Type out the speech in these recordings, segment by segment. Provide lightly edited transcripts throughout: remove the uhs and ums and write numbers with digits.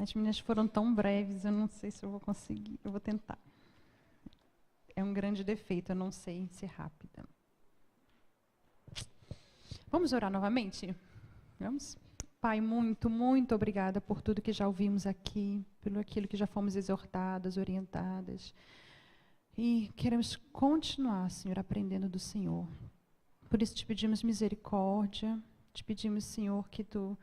As meninas foram tão breves, eu não sei se eu vou conseguir. Eu vou tentar. É um grande defeito, eu não sei ser rápida. Vamos orar novamente? Vamos? Pai, muito, muito obrigada por tudo que já ouvimos aqui, pelo aquilo que já fomos exortadas, orientadas. E queremos continuar, Senhor, aprendendo do Senhor. Por isso te pedimos misericórdia, te pedimos, Senhor, que Tu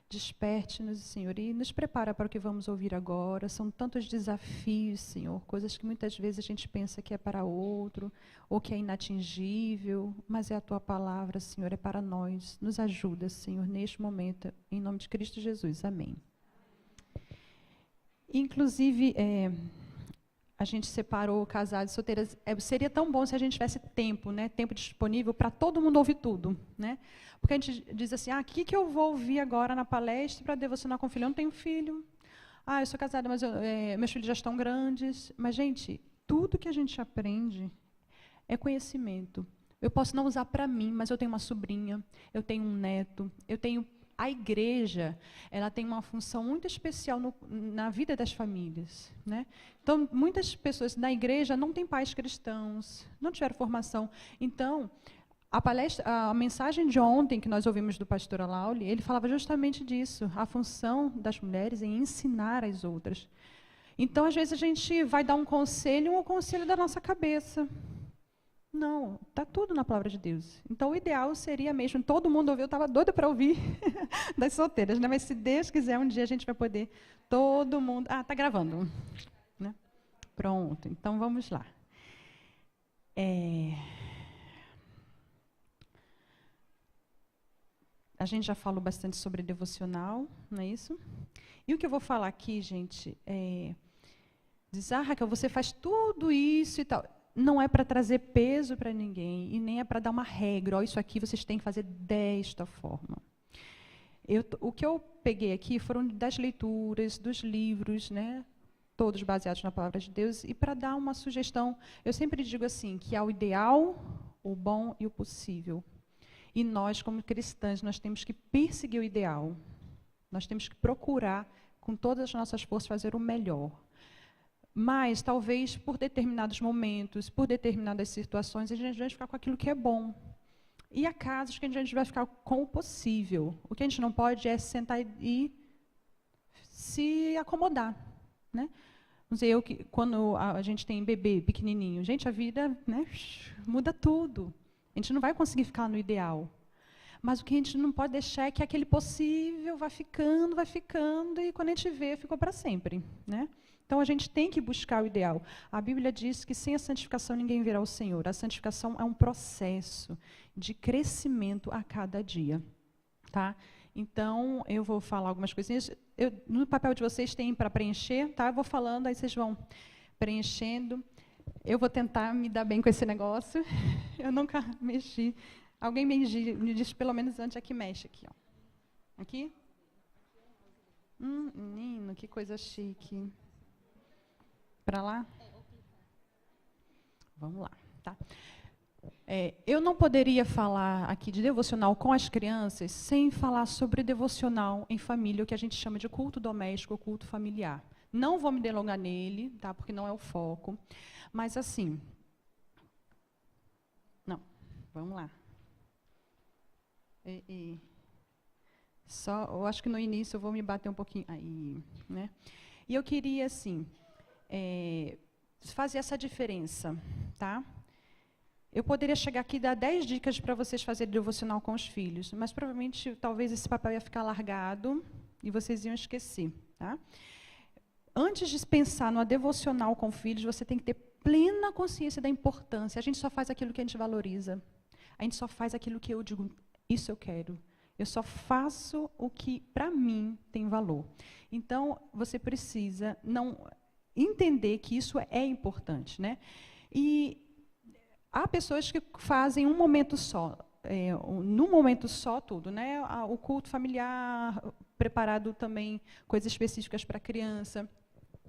desperte-nos, Senhor, e nos prepara para o que vamos ouvir agora. São tantos desafios, Senhor, coisas que muitas vezes a gente pensa que é para outro, ou que é inatingível, mas é a Tua palavra, Senhor, é para nós. Nos ajuda, Senhor, neste momento, em nome de Cristo Jesus. Amém. Inclusive, a gente separou casados e solteiras. Seria tão bom se a gente tivesse tempo, né? Tempo disponível para todo mundo ouvir tudo, né? Porque a gente diz assim, o que eu vou ouvir agora na palestra para devocionar com o filho? Eu não tenho filho. Eu sou casada, mas meus filhos já estão grandes. Mas, gente, tudo que a gente aprende é conhecimento. Eu posso não usar para mim, mas eu tenho uma sobrinha, eu tenho um neto, eu tenho... A igreja, ela tem uma função muito especial na vida das famílias, né? Então, muitas pessoas na igreja não têm pais cristãos, não tiveram formação. Então, a mensagem de ontem que nós ouvimos do pastor Alauli, ele falava justamente disso, a função das mulheres em ensinar as outras. Então, às vezes, a gente vai dar um conselho da nossa cabeça. Não, está tudo na palavra de Deus. Então, o ideal seria mesmo, todo mundo ouviu, eu estava doida para ouvir das solteiras, né? Mas se Deus quiser, um dia a gente vai poder, todo mundo... está gravando. Né? Pronto, então vamos lá. A gente já falou bastante sobre devocional, não é isso? E o que eu vou falar aqui, gente, diz, Raquel, você faz tudo isso e tal... Não é para trazer peso para ninguém e nem é para dar uma regra. Isso aqui vocês têm que fazer desta forma. O que eu peguei aqui foram das leituras, dos livros, né, todos baseados na palavra de Deus. E para dar uma sugestão, eu sempre digo assim, que há o ideal, o bom e o possível. E nós, como cristãs, nós temos que perseguir o ideal. Nós temos que procurar, com todas as nossas forças, fazer o melhor. Mas, talvez, por determinados momentos, por determinadas situações, a gente vai ficar com aquilo que é bom. E há casos que a gente vai ficar com o possível. O que a gente não pode é sentar e se acomodar. Né? Vamos dizer, quando a gente tem bebê pequenininho, gente, a vida, né, muda tudo. A gente não vai conseguir ficar no ideal. Mas o que a gente não pode deixar é que aquele possível vai ficando, e quando a gente vê, ficou para sempre. Né? Então, a gente tem que buscar o ideal. A Bíblia diz que sem a santificação ninguém verá o Senhor. A santificação é um processo de crescimento a cada dia. Tá? Então, eu vou falar algumas coisinhas. No papel de vocês tem para preencher, tá? Eu vou falando, aí vocês vão preenchendo. Eu vou tentar me dar bem com esse negócio. Eu nunca mexi. Alguém me diz, pelo menos antes, aqui mexe. Aqui, ó. Aqui? Menino, que coisa chique. Para lá? Vamos lá, tá? Eu não poderia falar aqui de devocional com as crianças sem falar sobre devocional em família, o que a gente chama de culto doméstico, culto familiar. Não vou me delongar nele, tá? Porque não é o foco. Mas, assim... Não, vamos lá. Eu acho que no início eu vou me bater um pouquinho... Aí, né? E eu queria, assim... fazer essa diferença, tá? Eu poderia chegar aqui e dar 10 dicas para vocês fazerem devocional com os filhos, mas provavelmente, talvez esse papel ia ficar largado e vocês iam esquecer, tá? Antes de pensar numa devocional com filhos, você tem que ter plena consciência da importância. A gente só faz aquilo que a gente valoriza. A gente só faz aquilo que eu digo, isso eu quero. Eu só faço o que, para mim, tem valor. Então, você precisa entender que isso é importante, né? E há pessoas que fazem um momento só, num momento só tudo, né? O culto familiar, preparado também coisas específicas para a criança.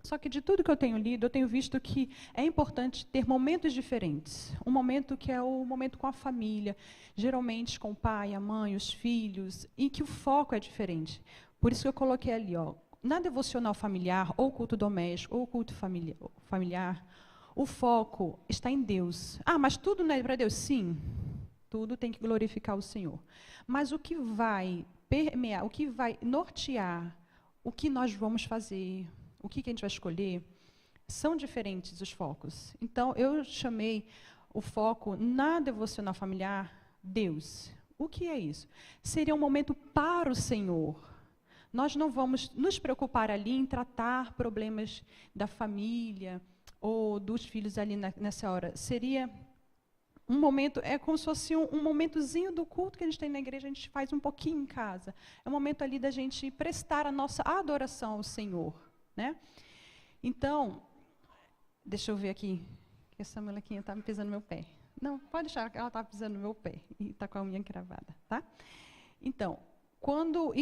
Só que de tudo que eu tenho lido, eu tenho visto que é importante ter momentos diferentes. Um momento que é o momento com a família, geralmente com o pai, a mãe, os filhos, e que o foco é diferente. Por isso que eu coloquei ali, ó, na devocional familiar, ou culto doméstico, ou culto familiar, o foco está em Deus. Ah, mas tudo não é para Deus? Sim, tudo tem que glorificar o Senhor. Mas o que vai permear, o que vai nortear, o que nós vamos fazer, o que a gente vai escolher, são diferentes os focos. Então, eu chamei o foco na devocional familiar, Deus. O que é isso? Seria um momento para o Senhor. Nós não vamos nos preocupar ali em tratar problemas da família ou dos filhos ali nessa hora. Seria um momento, é como se fosse um momentozinho do culto que a gente tem na igreja, a gente faz um pouquinho em casa. É um momento ali da gente prestar a nossa adoração ao Senhor, né? Então, deixa eu ver aqui, que essa molequinha está me pisando no meu pé. Não, pode deixar, ela está pisando no meu pé e está com a unha cravada, tá? Então,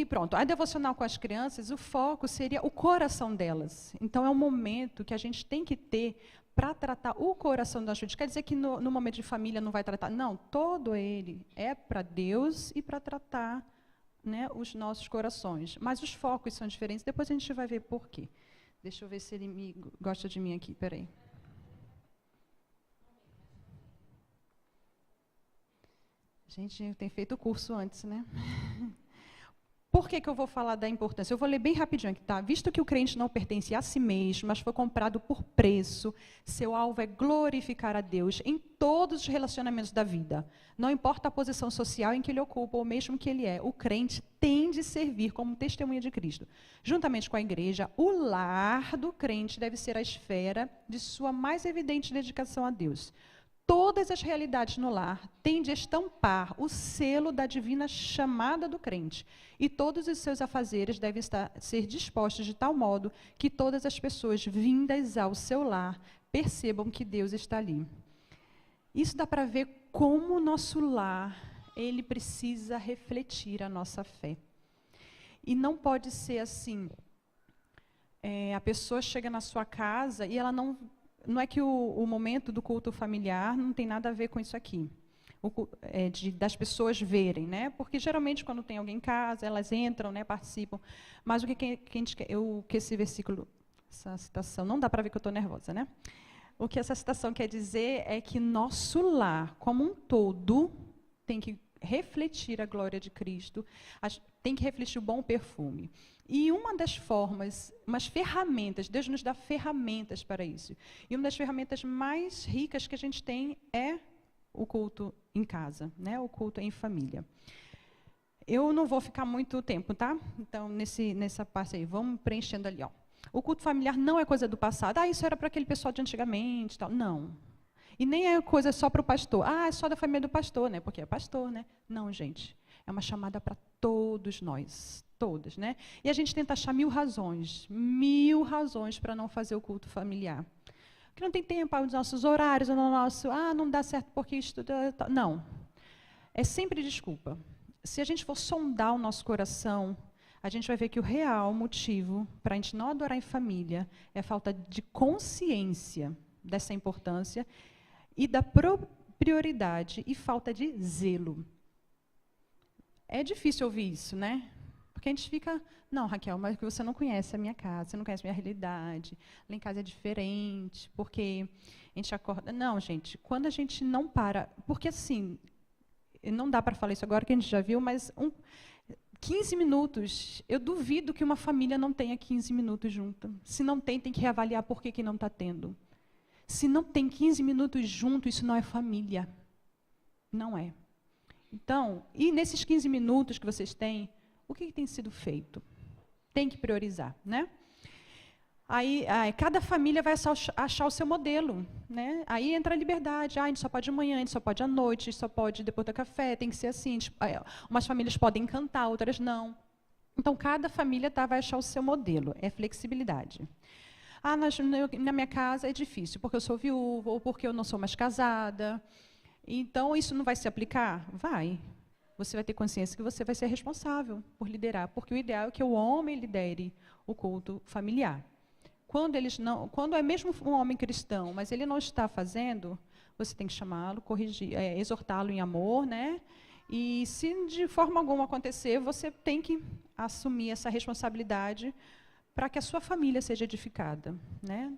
pronto, a devocional com as crianças, o foco seria o coração delas. Então, é um momento que a gente tem que ter para tratar o coração das filhas. Quer dizer que no momento de família não vai tratar? Não, todo ele é para Deus e para tratar, né, os nossos corações. Mas os focos são diferentes, depois a gente vai ver por quê. Deixa eu ver se ele gosta de mim aqui, peraí. Gente, tem feito o curso antes, né? Por que eu vou falar da importância? Eu vou ler bem rapidinho aqui, tá? Visto que o crente não pertence a si mesmo, mas foi comprado por preço, seu alvo é glorificar a Deus em todos os relacionamentos da vida. Não importa a posição social em que ele ocupa, ou mesmo que ele é, o crente tem de servir como testemunha de Cristo. Juntamente com a igreja, o lar do crente deve ser a esfera de sua mais evidente dedicação a Deus. Todas as realidades no lar têm de estampar o selo da divina chamada do crente. E todos os seus afazeres devem ser dispostos de tal modo que todas as pessoas vindas ao seu lar percebam que Deus está ali. Isso dá para ver como o nosso lar, ele precisa refletir a nossa fé. E não pode ser assim, a pessoa chega na sua casa e ela não é que o momento do culto familiar não tem nada a ver com isso aqui, das pessoas verem, né? Porque geralmente quando tem alguém em casa, elas entram, né, participam. Mas o que esse versículo, essa citação, não dá para ver que eu estou nervosa, né? O que essa citação quer dizer é que nosso lar, como um todo, tem que refletir a glória de Cristo, tem que refletir o bom perfume. E uma das formas, umas ferramentas, Deus nos dá ferramentas para isso. E uma das ferramentas mais ricas que a gente tem é o culto em casa, né? O culto em família. Eu não vou ficar muito tempo, tá? Então, nessa parte aí, vamos preenchendo ali, ó. O culto familiar não é coisa do passado. Ah, isso era para aquele pessoal de antigamente, tal. Não. E nem é coisa só para o pastor. Ah, é só da família do pastor, né? Porque é pastor, né? Não, gente. É uma chamada para todos nós, todos, né? E a gente tenta achar mil razões para não fazer o culto familiar. Porque não tem tempo, os nossos horários, não dá certo porque estuda. Não. É sempre desculpa. Se a gente for sondar o nosso coração, a gente vai ver que o real motivo para a gente não adorar em família é a falta de consciência dessa importância e da prioridade e falta de zelo. É difícil ouvir isso, né? Porque a gente fica, não, Raquel, mas você não conhece a minha casa, você não conhece a minha realidade, lá em casa é diferente, porque a gente acorda... Não, gente, quando a gente não para... Porque, assim, não dá para falar isso agora, que a gente já viu, mas 15 minutos, eu duvido que uma família não tenha 15 minutos junto. Se não tem que reavaliar por que não está tendo. Se não tem 15 minutos junto, isso não é família. Não é. Então, e nesses 15 minutos que vocês têm, o que tem sido feito? Tem que priorizar, né? Aí cada família vai achar o seu modelo, né? Aí entra a liberdade. A gente só pode de manhã, a gente só pode à noite, a gente só pode depois do café, tem que ser assim. Umas famílias podem cantar, outras não. Então, cada família vai achar o seu modelo. É flexibilidade. Ah, na minha casa é difícil, porque eu sou viúva, ou porque eu não sou mais casada. Então, isso não vai se aplicar? Vai. Você vai ter consciência que você vai ser responsável por liderar, porque o ideal é que o homem lidere o culto familiar. Quando é mesmo um homem cristão, mas ele não está fazendo, você tem que chamá-lo, corrigir, exortá-lo em amor, né? E se de forma alguma acontecer, você tem que assumir essa responsabilidade para que a sua família seja edificada, né?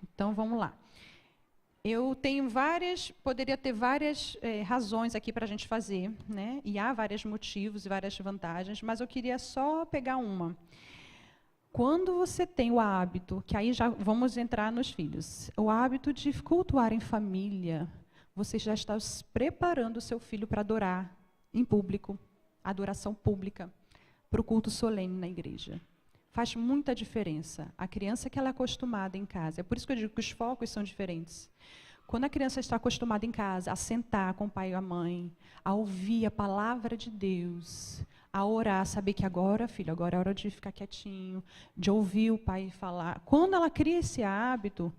Então, vamos lá. Eu tenho poderia ter várias razões aqui para a gente fazer, né? E há vários motivos e várias vantagens, mas eu queria só pegar uma. Quando você tem o hábito, que aí já vamos entrar nos filhos, o hábito de cultuar em família, você já está preparando o seu filho para adorar em público, adoração pública, para o culto solene na igreja. Faz muita diferença. A criança que ela é acostumada em casa, é por isso que eu digo que os focos são diferentes. Quando a criança está acostumada em casa a sentar com o pai e a mãe, a ouvir a palavra de Deus, a orar, a saber que agora, filho, agora é hora de ficar quietinho, de ouvir o pai falar. Quando ela cria esse hábito,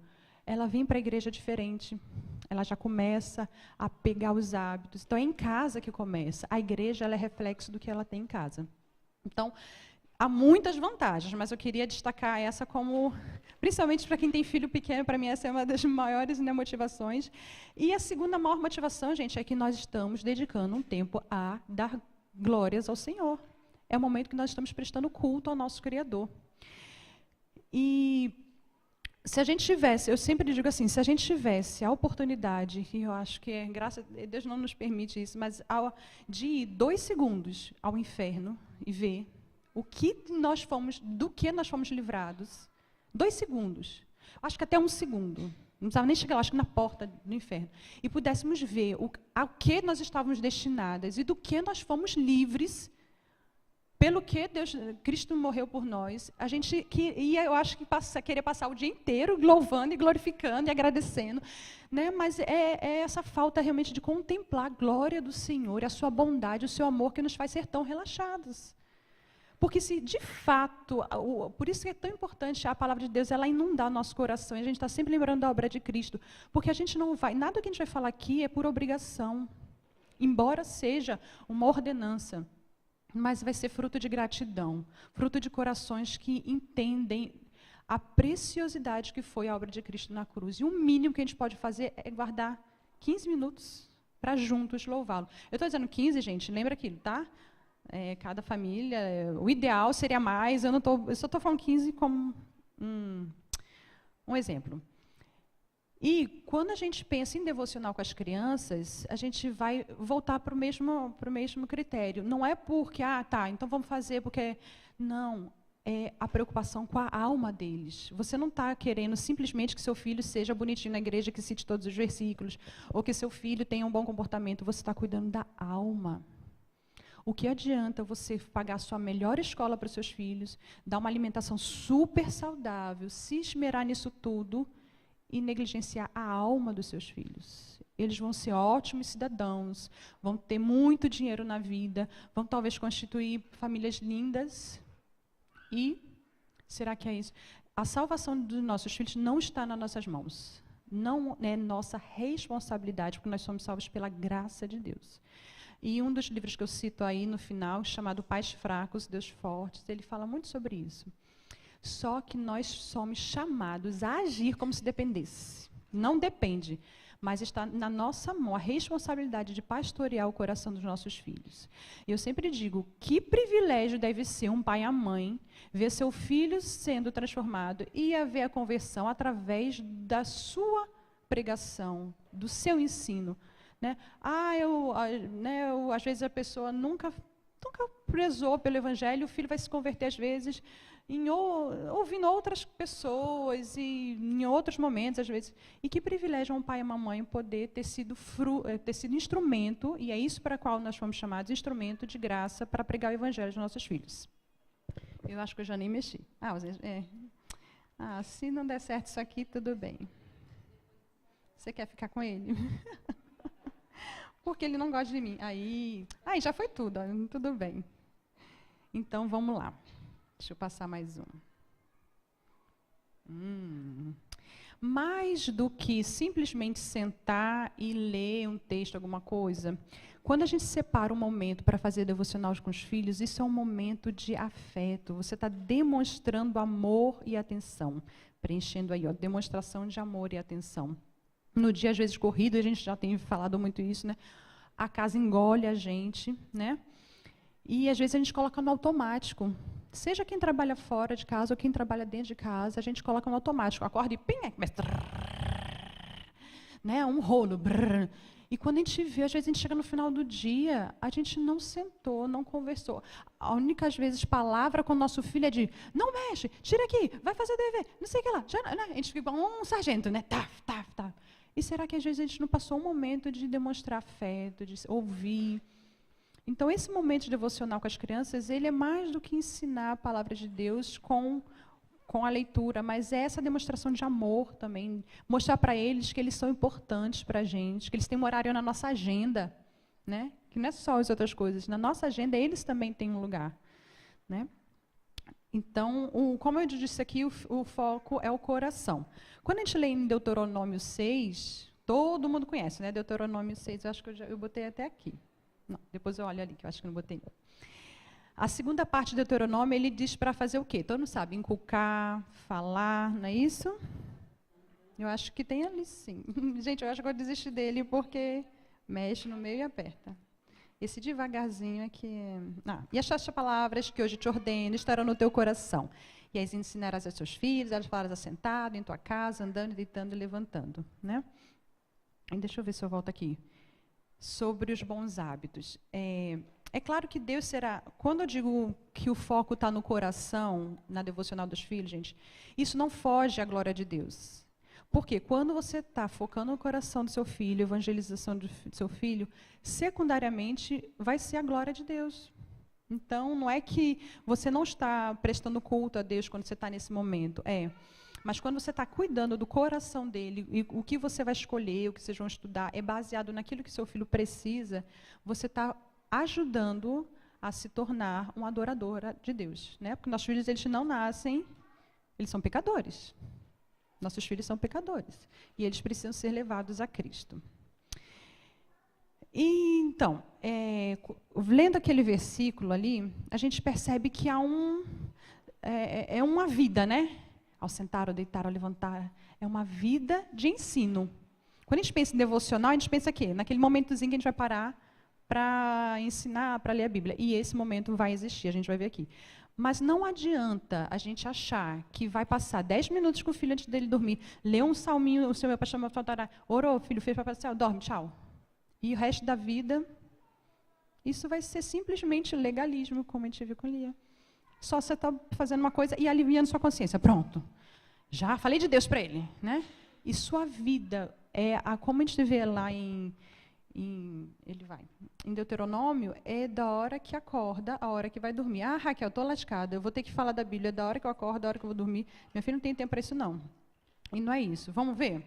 ela vem para a igreja diferente. Ela já começa a pegar os hábitos. Então, é em casa que começa. A igreja ela é reflexo do que ela tem em casa. Então, há muitas vantagens, mas eu queria destacar essa como, principalmente para quem tem filho pequeno, para mim essa é uma das maiores, né, motivações. E a segunda maior motivação, gente, é que nós estamos dedicando um tempo a dar glórias ao Senhor. É o momento que nós estamos prestando culto ao nosso Criador. E se a gente tivesse, eu sempre digo assim, se a gente tivesse a oportunidade, e eu acho que graças a Deus não nos permite isso, mas de ir 2 segundos ao inferno e ver do que nós fomos livrados, 2 segundos, acho que até 1 segundo, não precisava nem chegar lá, acho que na porta do inferno, e pudéssemos ver ao que nós estávamos destinadas e do que nós fomos livres, pelo que Cristo morreu por nós, a gente eu acho que queria passar o dia inteiro louvando e glorificando e agradecendo, né? Mas é essa falta realmente de contemplar a glória do Senhor, a sua bondade, o seu amor que nos faz ser tão relaxados. Porque se de fato, por isso que é tão importante a palavra de Deus, ela inundar nosso coração, e a gente está sempre lembrando da obra de Cristo, porque a gente não vai, nada que a gente vai falar aqui é por obrigação, embora seja uma ordenança. Mas vai ser fruto de gratidão, fruto de corações que entendem a preciosidade que foi a obra de Cristo na cruz. E o mínimo que a gente pode fazer é guardar 15 minutos para juntos louvá-lo. Eu estou dizendo 15, gente, lembra aquilo, tá? Cada família, o ideal seria mais, eu só estou falando 15 como um exemplo. E quando a gente pensa em devocional com as crianças, a gente vai voltar para o mesmo critério. Não é porque, então vamos fazer porque... Não, é a preocupação com a alma deles. Você não está querendo simplesmente que seu filho seja bonitinho na igreja, que cite todos os versículos, ou que seu filho tenha um bom comportamento. Você está cuidando da alma. O que adianta você pagar a sua melhor escola para os seus filhos, dar uma alimentação super saudável, se esmerar nisso tudo e negligenciar a alma dos seus filhos? Eles vão ser ótimos cidadãos, vão ter muito dinheiro na vida, vão talvez constituir famílias lindas. E será que é isso? A salvação dos nossos filhos não está nas nossas mãos. Não é nossa responsabilidade, porque nós somos salvos pela graça de Deus. E um dos livros que eu cito aí no final, chamado Pais Fracos, Deus Fortes, ele fala muito sobre isso. Só que nós somos chamados a agir como se dependesse. Não depende, mas está na nossa mão a responsabilidade de pastorear o coração dos nossos filhos. E eu sempre digo, que privilégio deve ser um pai e a mãe ver seu filho sendo transformado e ver a conversão através da sua pregação, do seu ensino. Né? Às vezes a pessoa nunca prezou pelo Evangelho, o filho vai se converter às vezes ouvindo outras pessoas e em outros momentos, às vezes. E que privilégio um pai e uma mãe poder ter sido instrumento, e é isso para o qual nós fomos chamados, instrumento de graça para pregar o Evangelho aos nossos filhos. Eu acho que eu já nem mexi. Se não der certo isso aqui, tudo bem. Você quer ficar com ele? Porque ele não gosta de mim. Aí já foi tudo, tudo bem. Então, vamos lá. Deixa eu passar mais um. Mais do que simplesmente sentar e ler um texto, alguma coisa, quando a gente separa um momento para fazer devocional com os filhos, isso é um momento de afeto. Você está demonstrando amor e atenção. Preenchendo aí, demonstração de amor e atenção. No dia, às vezes, corrido, a gente já tem falado muito isso, né? A casa engole a gente, né? E, às vezes, a gente coloca no automático. Seja quem trabalha fora de casa ou quem trabalha dentro de casa, a gente coloca no automático. Acorda e pim, começa, né, um rolo. Brrr. E quando a gente vê, às vezes a gente chega no final do dia, a gente não sentou, não conversou. A única, às vezes, palavra com o nosso filho é de, não mexe, tira aqui, vai fazer o dever, não sei o que lá. Já, né? A gente fica igual um sargento, né? Taf, taf, taf. E será que, às vezes, a gente não passou um momento de demonstrar afeto, de ouvir? Então, esse momento devocional com as crianças, ele é mais do que ensinar a palavra de Deus com a leitura, mas é essa demonstração de amor também, mostrar para eles que eles são importantes para a gente, que eles têm um horário na nossa agenda, né? Que não é só as outras coisas, na nossa agenda eles também têm um lugar, né? Então, como eu disse aqui, o foco é o coração. Quando a gente lê em Deuteronômio 6, todo mundo conhece, né? Deuteronômio 6, eu acho que eu botei até aqui. Não, depois eu olho ali, que eu acho que não botei. A segunda parte do Deuteronômio, ele diz para fazer o quê? Todo mundo sabe, inculcar, falar, não é isso? Eu acho que tem ali, sim. Gente, eu acho que eu desisti dele porque mexe no meio e aperta. Esse devagarzinho aqui. E estas palavras que hoje te ordeno estarão no teu coração. E as ensinarás aos teus filhos, elas falarás assentado em tua casa, andando, deitando e levantando. Né? E deixa eu ver se eu volto aqui. Sobre os bons hábitos. É claro que Deus será... Quando eu digo que o foco está no coração, na devocional dos filhos, gente, isso não foge à glória de Deus. Porque quando você está focando no coração do seu filho, evangelização do seu filho, secundariamente vai ser a glória de Deus. Então, não é que você não está prestando culto a Deus quando você está nesse momento. Mas quando você está cuidando do coração dele, e o que você vai escolher, o que vocês vão estudar, é baseado naquilo que seu filho precisa, você está ajudando a se tornar uma adoradora de Deus, né? Porque nossos filhos, eles não nascem, eles são pecadores. Nossos filhos são pecadores. E eles precisam ser levados a Cristo. E, então, lendo aquele versículo ali, a gente percebe que há uma vida, né? Ao sentar, ao deitar, ao levantar, é uma vida de ensino. Quando a gente pensa em devocional, a gente pensa aqui, naquele momentozinho que a gente vai parar para ensinar, para ler a Bíblia. E esse momento vai existir, a gente vai ver aqui. Mas não adianta a gente achar que vai passar 10 minutos com o filho antes dele dormir, ler um salminho, o Senhor vai chamar para orar, orou, filho, fez para passar, dorme, tchau. E o resto da vida, isso vai ser simplesmente legalismo, como a gente viu com Lia. Só você está fazendo uma coisa e aliviando sua consciência. Pronto. Já falei de Deus para ele, né? E sua vida, como a gente vê lá em Deuteronômio, é da hora que acorda, a hora que vai dormir. Ah, Raquel, estou lascada, eu vou ter que falar da Bíblia da hora que eu acordo, da hora que eu vou dormir. Minha filha não tem tempo para isso, não. E não é isso. Vamos ver?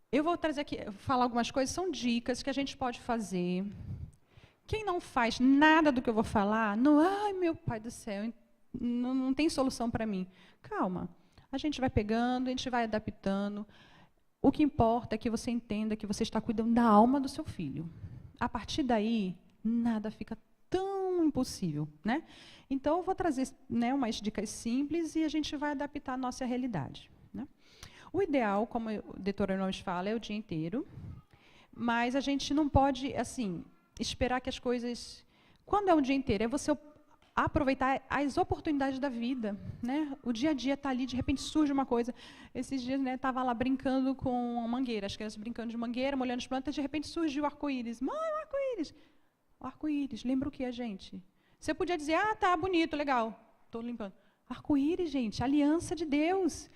Eu vou trazer aqui, falar algumas coisas, são dicas que a gente pode fazer. Quem não faz nada do que eu vou falar, ai, meu pai do céu, não tem solução para mim. Calma. A gente vai pegando, a gente vai adaptando. O que importa é que você entenda que você está cuidando da alma do seu filho. A partir daí, nada fica tão impossível, né? Então, eu vou trazer, né, umas dicas simples e a gente vai adaptar a nossa realidade, né? O ideal, como o Deuteronômio fala, é o dia inteiro, mas a gente não pode, assim, esperar que as coisas... Quando é um dia inteiro, é você aproveitar as oportunidades da vida, né? O dia a dia está ali, de repente surge uma coisa. Esses dias, né, estava lá brincando com a mangueira, as crianças brincando de mangueira, molhando as plantas, de repente surgiu o arco-íris. Mãe, o arco-íris! O arco-íris, lembra o que, gente? Você podia dizer, tá bonito, legal, estou limpando. Arco-íris, gente, aliança de Deus.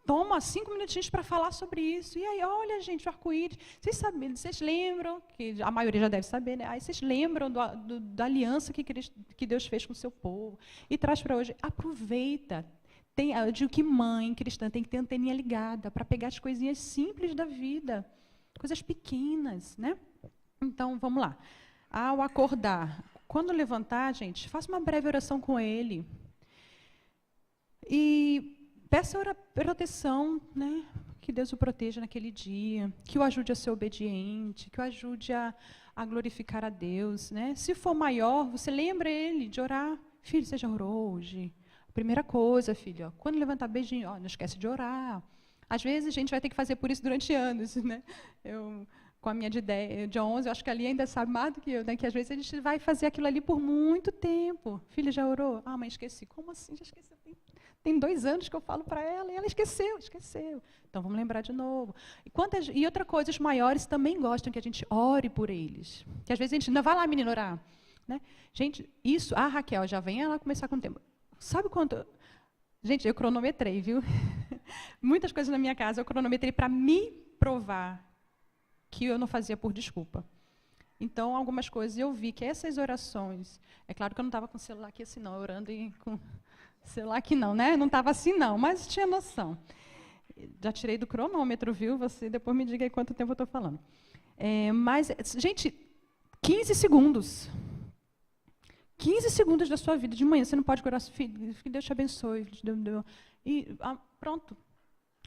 Toma 5 minutinhos para falar sobre isso. E aí, olha, gente, o arco-íris. Vocês lembram, que a maioria já deve saber, né? Aí vocês lembram da aliança que Deus fez com o seu povo. E traz para hoje. Aproveita. Eu digo que mãe cristã tem que ter anteninha ligada para pegar as coisinhas simples da vida. Coisas pequenas, né? Então, vamos lá. Ao acordar, quando levantar, gente, faça uma breve oração com ele. E... peça proteção, né? Que Deus o proteja naquele dia, que o ajude a ser obediente, que o ajude a glorificar a Deus, né? Se for maior, você lembra ele de orar. Filho, você já orou hoje? Primeira coisa, filho, quando levantar beijinho, não esquece de orar. Às vezes a gente vai ter que fazer por isso durante anos, né? com a minha de 11, eu acho que ali ainda sabe mais do que eu, né? Que às vezes a gente vai fazer aquilo ali por muito tempo. Filha, já orou? Ah, mãe, esqueci. Como assim? Já esqueci. Tem 2 anos que eu falo para ela e ela esqueceu. Então, vamos lembrar de novo. E outra coisa, os maiores também gostam que a gente ore por eles. Que às vezes a gente, não, vai lá, menina, orar. Né? Gente, isso, a Raquel já vem ela começar com o tempo. Sabe quanto... Gente, eu cronometrei, viu? Muitas coisas na minha casa eu cronometrei para me provar que eu não fazia por desculpa. Então, algumas coisas eu vi que essas orações... É claro que eu não estava com o celular aqui assim, não, orando e com... Celular aqui não, né? Não estava assim, não, mas tinha noção. Já tirei do cronômetro, viu? Você depois me diga aí quanto tempo eu estou falando. Mas, gente, 15 segundos. 15 segundos da sua vida de manhã. Você não pode orar, filho, que Deus te abençoe. Pronto.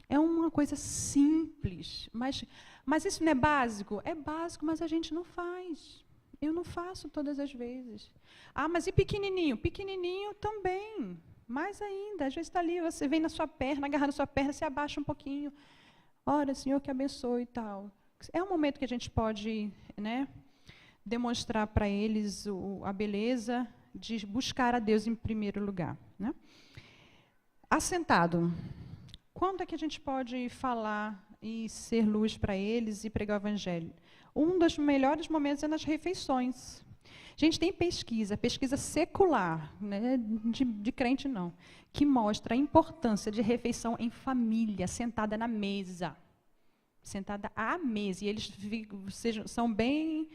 É uma coisa simples. Mas isso não é básico? É básico, mas a gente não faz. Eu não faço todas as vezes. Ah, mas e pequenininho? Pequenininho também. Mais ainda, às vezes está ali, você vem na sua perna, agarra na sua perna, se abaixa um pouquinho. Ora, Senhor, que abençoe e tal. É um momento que a gente pode, né, demonstrar para eles a beleza de buscar a Deus em primeiro lugar. Né? Assentado. Quando é que a gente pode falar e ser luz para eles e pregar o Evangelho? Um dos melhores momentos é nas refeições. Gente, tem pesquisa secular, né, de crente não, que mostra a importância de refeição em família, sentada na mesa. Sentada à mesa. E eles são bem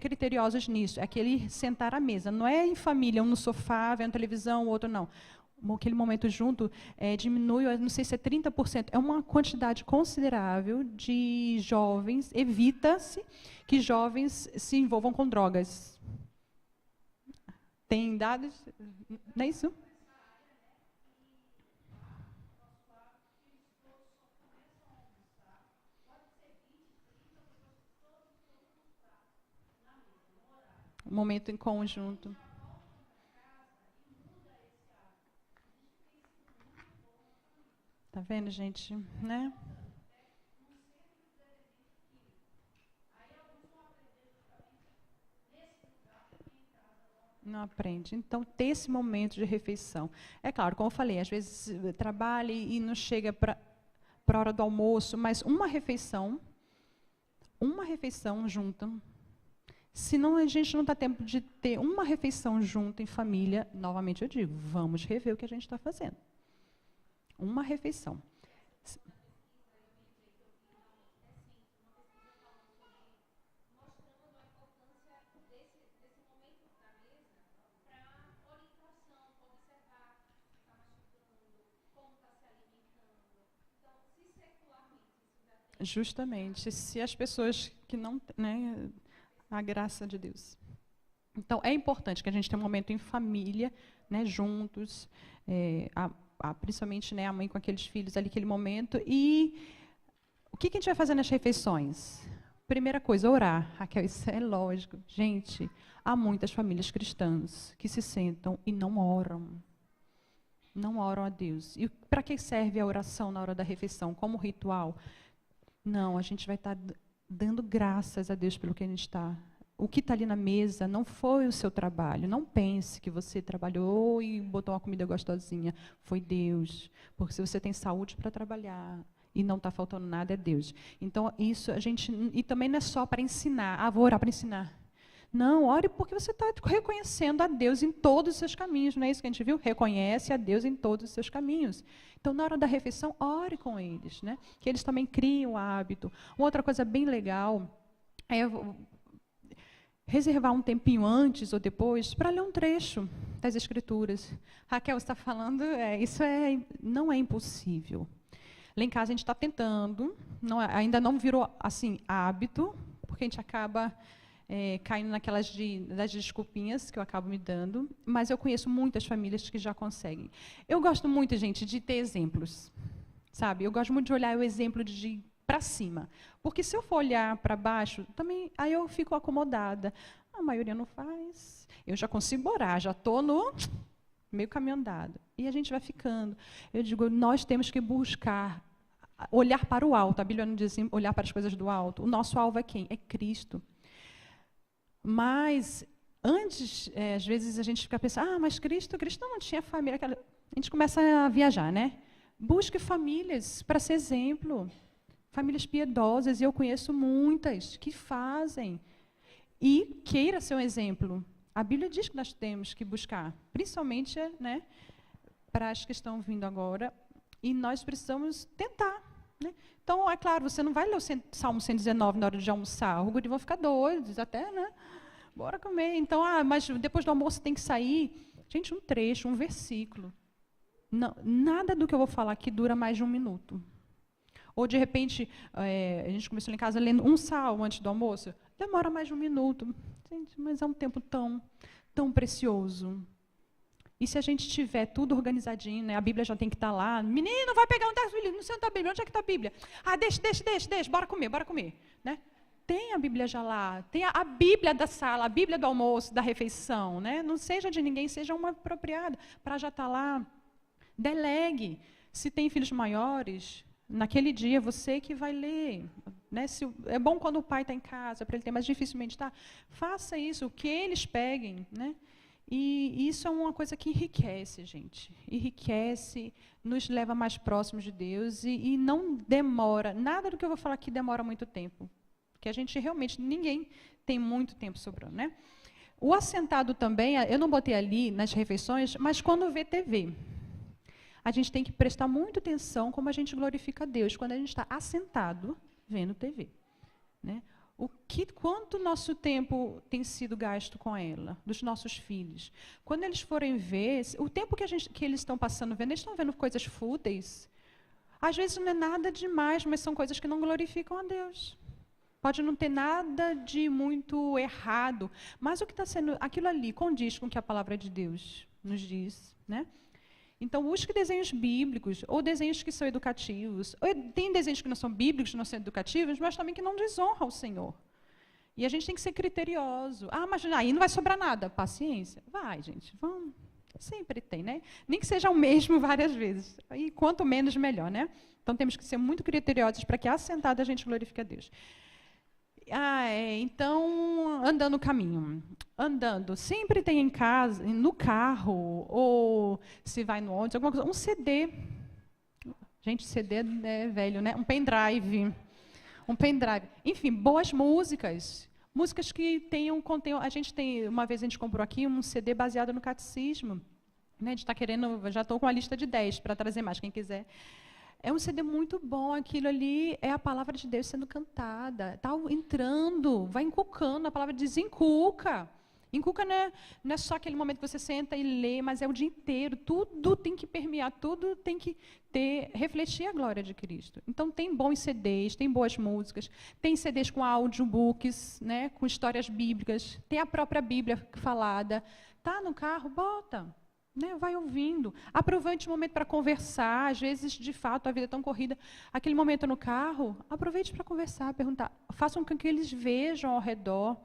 criteriosos nisso. É aquele sentar à mesa. Não é em família, um no sofá, vendo televisão, o outro não. Aquele momento junto diminui, não sei se é 30%, é uma quantidade considerável de jovens, evita-se que jovens se envolvam com drogas. Tem dados? Não é isso? Um momento em conjunto. Tá vendo, gente? Né? Não aprende. Então, ter esse momento de refeição. É claro, como eu falei, às vezes trabalha e não chega para a hora do almoço, mas uma refeição junta. Senão a gente não dá tempo de ter uma refeição junto em família, novamente eu digo, vamos rever o que a gente está fazendo. Uma refeição. Justamente, se as pessoas que não, né, a graça de Deus. Então, é importante que a gente tenha um momento em família, né, juntos, principalmente, né, a mãe com aqueles filhos ali, aquele momento. E o que a gente vai fazer nas refeições? Primeira coisa, orar. Raquel, isso é lógico. Gente, há muitas famílias cristãs que se sentam e não oram. Não oram a Deus. E para que serve a oração na hora da refeição? Como ritual? Não, a gente vai estar dando graças a Deus pelo que a gente está. O que está ali na mesa não foi o seu trabalho. Não pense que você trabalhou e botou uma comida gostosinha. Foi Deus. Porque se você tem saúde para trabalhar e não está faltando nada, é Deus. Então, isso a gente... E também não é só para ensinar. Ah, vou orar para ensinar. Não, ore porque você está reconhecendo a Deus em todos os seus caminhos. Não é isso que a gente viu? Reconhece a Deus em todos os seus caminhos. Então, na hora da refeição, ore com eles, né? Que eles também criam o hábito. Uma outra coisa bem legal é reservar um tempinho antes ou depois para ler um trecho das Escrituras. Raquel, você está falando, isso não é impossível. Lá em casa a gente está tentando, ainda não virou assim hábito, porque a gente acaba caindo naquelas das desculpinhas que eu acabo me dando, mas eu conheço muitas famílias que já conseguem. Eu gosto muito, gente, de ter exemplos, sabe? Eu gosto muito de olhar o exemplo de para cima, porque se eu for olhar para baixo, também aí eu fico acomodada. A maioria não faz. Eu já consigo orar, já estou no meio caminho andado. E a gente vai ficando. Eu digo, nós temos que buscar olhar para o alto. A Bíblia não diz assim, olhar para as coisas do alto. O nosso alvo é quem? É Cristo. Mas, antes, às vezes a gente fica pensando, mas Cristo não tinha família. A gente começa a viajar, né? Busque famílias para ser exemplo. Famílias piedosas, e eu conheço muitas que fazem. E queira ser um exemplo. A Bíblia diz que nós temos que buscar, principalmente, né, para as que estão vindo agora, e nós precisamos tentar. Né? Então, é claro, você não vai ler o Salmo 119 na hora de almoçar, os guris vão ficar doidos até, né? Bora comer. Então, mas depois do almoço tem que sair. Gente, um trecho, um versículo. Não, nada do que eu vou falar aqui dura mais de 1 minuto. Ou, de repente, a gente começou lá em casa lendo um salmo antes do almoço, demora mais de 1 minuto. Gente, mas é um tempo tão precioso. E se a gente tiver tudo organizadinho, né, a Bíblia já tem que estar lá. Menino, vai pegar um texto no centro da Bíblia. Onde é que está a Bíblia? Deixa, bora comer. Né? Tem a Bíblia já lá. Tem a Bíblia da sala, a Bíblia do almoço, da refeição. Né? Não seja de ninguém, seja uma apropriada, para já estar lá. Delegue. Se tem filhos maiores, naquele dia você que vai ler. Né? É bom quando o pai está em casa, para ele ter, mas dificilmente está. Faça isso, que eles peguem. Né? E isso é uma coisa que enriquece, gente. Enriquece, nos leva mais próximos de Deus e não demora. Nada do que eu vou falar aqui demora muito tempo. Porque a gente realmente, ninguém tem muito tempo sobrando. Né? O assentado também, eu não botei ali nas refeições, mas quando vê TV. A gente tem que prestar muita atenção como a gente glorifica a Deus quando a gente está assentado vendo TV. Né? Quanto nosso tempo tem sido gasto com ela, dos nossos filhos? Quando eles forem ver, o tempo que eles estão passando vendo, eles estão vendo coisas fúteis. Às vezes não é nada demais, mas são coisas que não glorificam a Deus. Pode não ter nada de muito errado, mas o que está sendo, aquilo ali condiz com o que a palavra de Deus nos diz, né? Então, busque desenhos bíblicos, ou desenhos que são educativos. Tem desenhos que não são bíblicos, não são educativos, mas também que não desonram o Senhor. E a gente tem que ser criterioso. Mas aí não vai sobrar nada. Paciência. Vai, gente. Vamos. Sempre tem, né? Nem que seja o mesmo várias vezes. E quanto menos, melhor, né? Então, temos que ser muito criteriosos para que, assentado, a gente glorifique a Deus. Então, andando no caminho. Andando, sempre tem em casa, no carro, ou se vai no ônibus, alguma coisa, um CD. Gente, CD é velho, né? Um pendrive. Enfim, boas músicas. Músicas que tenham conteúdo. Uma vez a gente comprou aqui um CD baseado no catecismo. Né? A gente está querendo, já estou com a lista de 10 para trazer mais, quem quiser. É um CD muito bom, aquilo ali é a palavra de Deus sendo cantada. Está entrando, vai inculcando, a palavra diz inculca. Inculca não é só aquele momento que você senta e lê, mas é o dia inteiro. Tudo tem que permear, tudo tem que refletir a glória de Cristo. Então, tem bons CDs, tem boas músicas, tem CDs com audiobooks, né, com histórias bíblicas, tem a própria Bíblia falada. Está no carro? Bota. Né, vai ouvindo. Aproveite o momento para conversar. Às vezes, de fato, a vida é tão corrida. Aquele momento no carro, aproveite para conversar, perguntar. Façam com que eles vejam ao redor,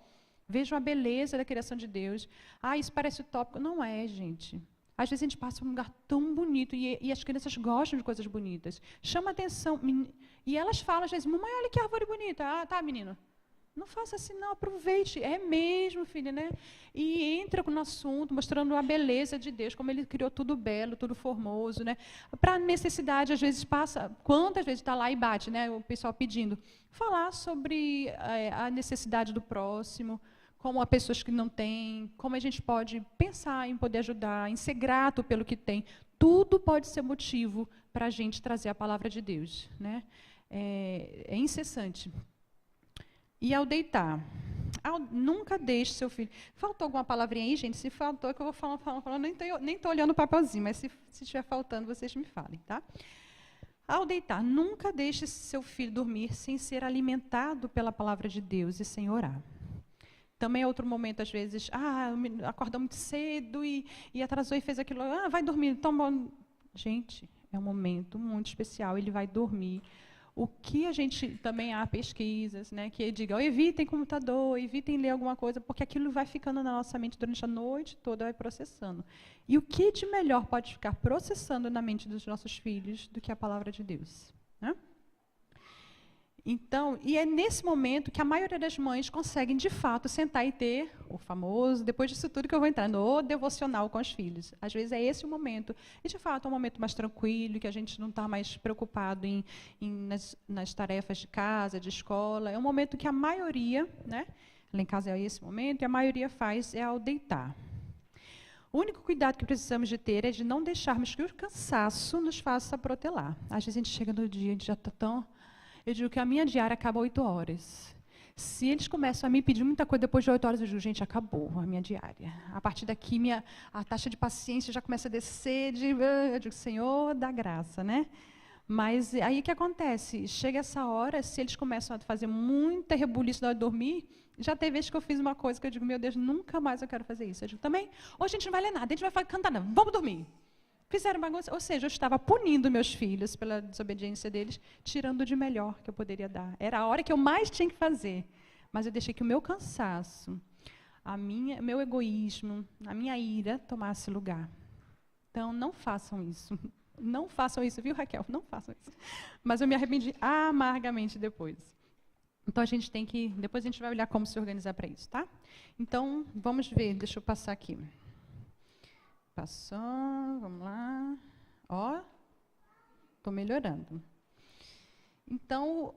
vejam a beleza da criação de Deus. Isso parece utópico. Não é, gente. Às vezes a gente passa por um lugar tão bonito e as crianças gostam de coisas bonitas. Chama atenção. E elas falam, às vezes, mamãe, olha que árvore bonita. Tá, menino. Não faça assim, não, aproveite. É mesmo, filha, né? E entra no assunto, mostrando a beleza de Deus, como Ele criou tudo belo, tudo formoso, né? Para a necessidade, às vezes passa, quantas vezes está lá e bate, né? O pessoal pedindo. Falar sobre a necessidade do próximo, como há pessoas que não têm, como a gente pode pensar em poder ajudar, em ser grato pelo que tem. Tudo pode ser motivo para a gente trazer a palavra de Deus, né? É incessante. E ao deitar, nunca deixe seu filho... Faltou alguma palavrinha aí, gente? Se faltou, é que eu vou falando. Nem estou olhando o papelzinho, mas se estiver faltando, vocês me falem, tá? Ao deitar, nunca deixe seu filho dormir sem ser alimentado pela palavra de Deus e sem orar. Também é outro momento, às vezes, acorda muito cedo e atrasou e fez aquilo, vai dormir, toma... Gente, é um momento muito especial, ele vai dormir. O que a gente também há pesquisas, né, que digam, evitem computador, evitem ler alguma coisa, porque aquilo vai ficando na nossa mente durante a noite toda, vai processando. E o que de melhor pode ficar processando na mente dos nossos filhos do que a palavra de Deus? Né? Então, e é nesse momento que a maioria das mães conseguem, de fato, sentar e ter o famoso, depois disso tudo que eu vou entrar, no devocional com os filhos. Às vezes é esse o momento. E, de fato, é um momento mais tranquilo, que a gente não está mais preocupado nas tarefas de casa, de escola. É um momento que a maioria, né, lá em casa é esse momento, e a maioria faz ao deitar. O único cuidado que precisamos de ter é de não deixarmos que o cansaço nos faça protelar. Às vezes a gente chega no dia, a gente já está tão... Eu digo que a minha diária acaba 8 horas. Se eles começam a me pedir muita coisa depois de 8 horas, eu digo, gente, acabou a minha diária. A partir daqui, a taxa de paciência já começa a descer. Eu digo, Senhor, dá graça, né? Mas aí o que acontece? Chega essa hora, se eles começam a fazer muita rebuliço na hora de dormir, já teve vezes que eu fiz uma coisa que eu digo, meu Deus, nunca mais eu quero fazer isso. Eu digo, também, hoje a gente não vai ler nada, a gente vai cantar, não, vamos dormir. Fizeram bagunça, ou seja, eu estava punindo meus filhos pela desobediência deles, tirando de melhor que eu poderia dar. Era a hora que eu mais tinha que fazer. Mas eu deixei que o meu cansaço, meu egoísmo, a minha ira tomasse lugar. Então, não façam isso. Não façam isso, viu, Raquel? Não façam isso. Mas eu me arrependi amargamente depois. Então, a gente tem que... Depois a gente vai olhar como se organizar para isso, tá? Então, vamos ver. Deixa eu passar aqui. Passou, vamos lá. Ó, estou melhorando. Então,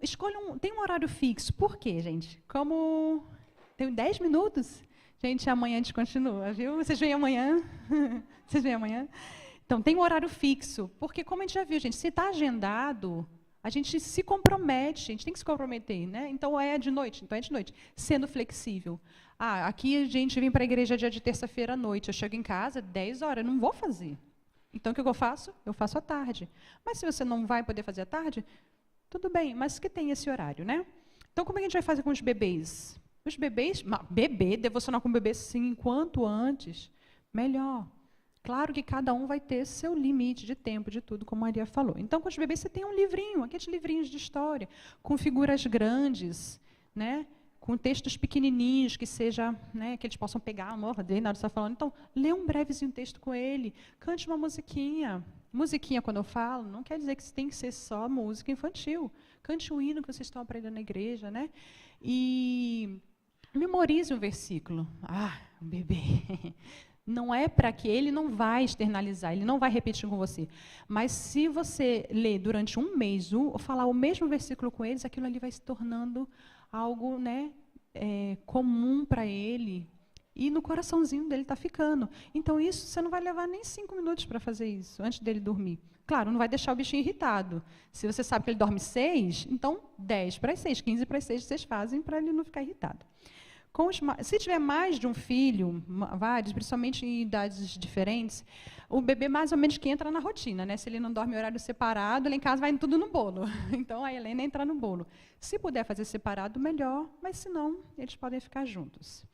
tem um horário fixo. Por quê, gente? Como tem 10 minutos, gente, amanhã a gente continua, viu? Vocês vêm amanhã? Vocês vêm amanhã? Então, tem um horário fixo. Porque, como a gente já viu, gente, se está agendado, a gente se compromete, a gente tem que se comprometer, né? Então, é de noite, então é de noite. Sendo flexível. Aqui a gente vem para a igreja dia de terça-feira à noite. Eu chego em casa 10 horas, eu não vou fazer. Então, o que eu faço? Eu faço à tarde. Mas se você não vai poder fazer à tarde, tudo bem, mas que tem esse horário, né? Então, como é que a gente vai fazer com os bebês? Os bebês, devocional com bebê, sim, quanto antes, melhor. Claro que cada um vai ter seu limite de tempo, de tudo, como a Maria falou. Então, com os bebês, você tem um livrinho, aqueles livrinhos de história, com figuras grandes, né? Com textos pequenininhos, que seja, né, que eles possam pegar, amor, dele, na hora que você está falando. Então, lê um brevezinho texto com ele, cante uma musiquinha. Musiquinha, quando eu falo, não quer dizer que tem que ser só música infantil. Cante o hino que vocês estão aprendendo na igreja, né? E memorize um versículo. Um bebê. Não é para que ele não vai externalizar, ele não vai repetir com você. Mas se você ler durante um mês, falar o mesmo versículo com eles, aquilo ali vai se tornando algo, né, comum para ele. E no coraçãozinho dele está ficando. Então, isso você não vai levar nem 5 minutos para fazer isso, antes dele dormir. Claro, não vai deixar o bichinho irritado. Se você sabe que ele dorme 6, então 10 para as 6, 15 para as 6, vocês fazem para ele não ficar irritado. Se tiver mais de um filho, vários, principalmente em idades diferentes, o bebê mais ou menos que entra na rotina, né? Se ele não dorme em horário separado, lá em casa vai tudo no bolo. Então, a Helena entra no bolo. Se puder fazer separado, melhor, mas se não, eles podem ficar juntos.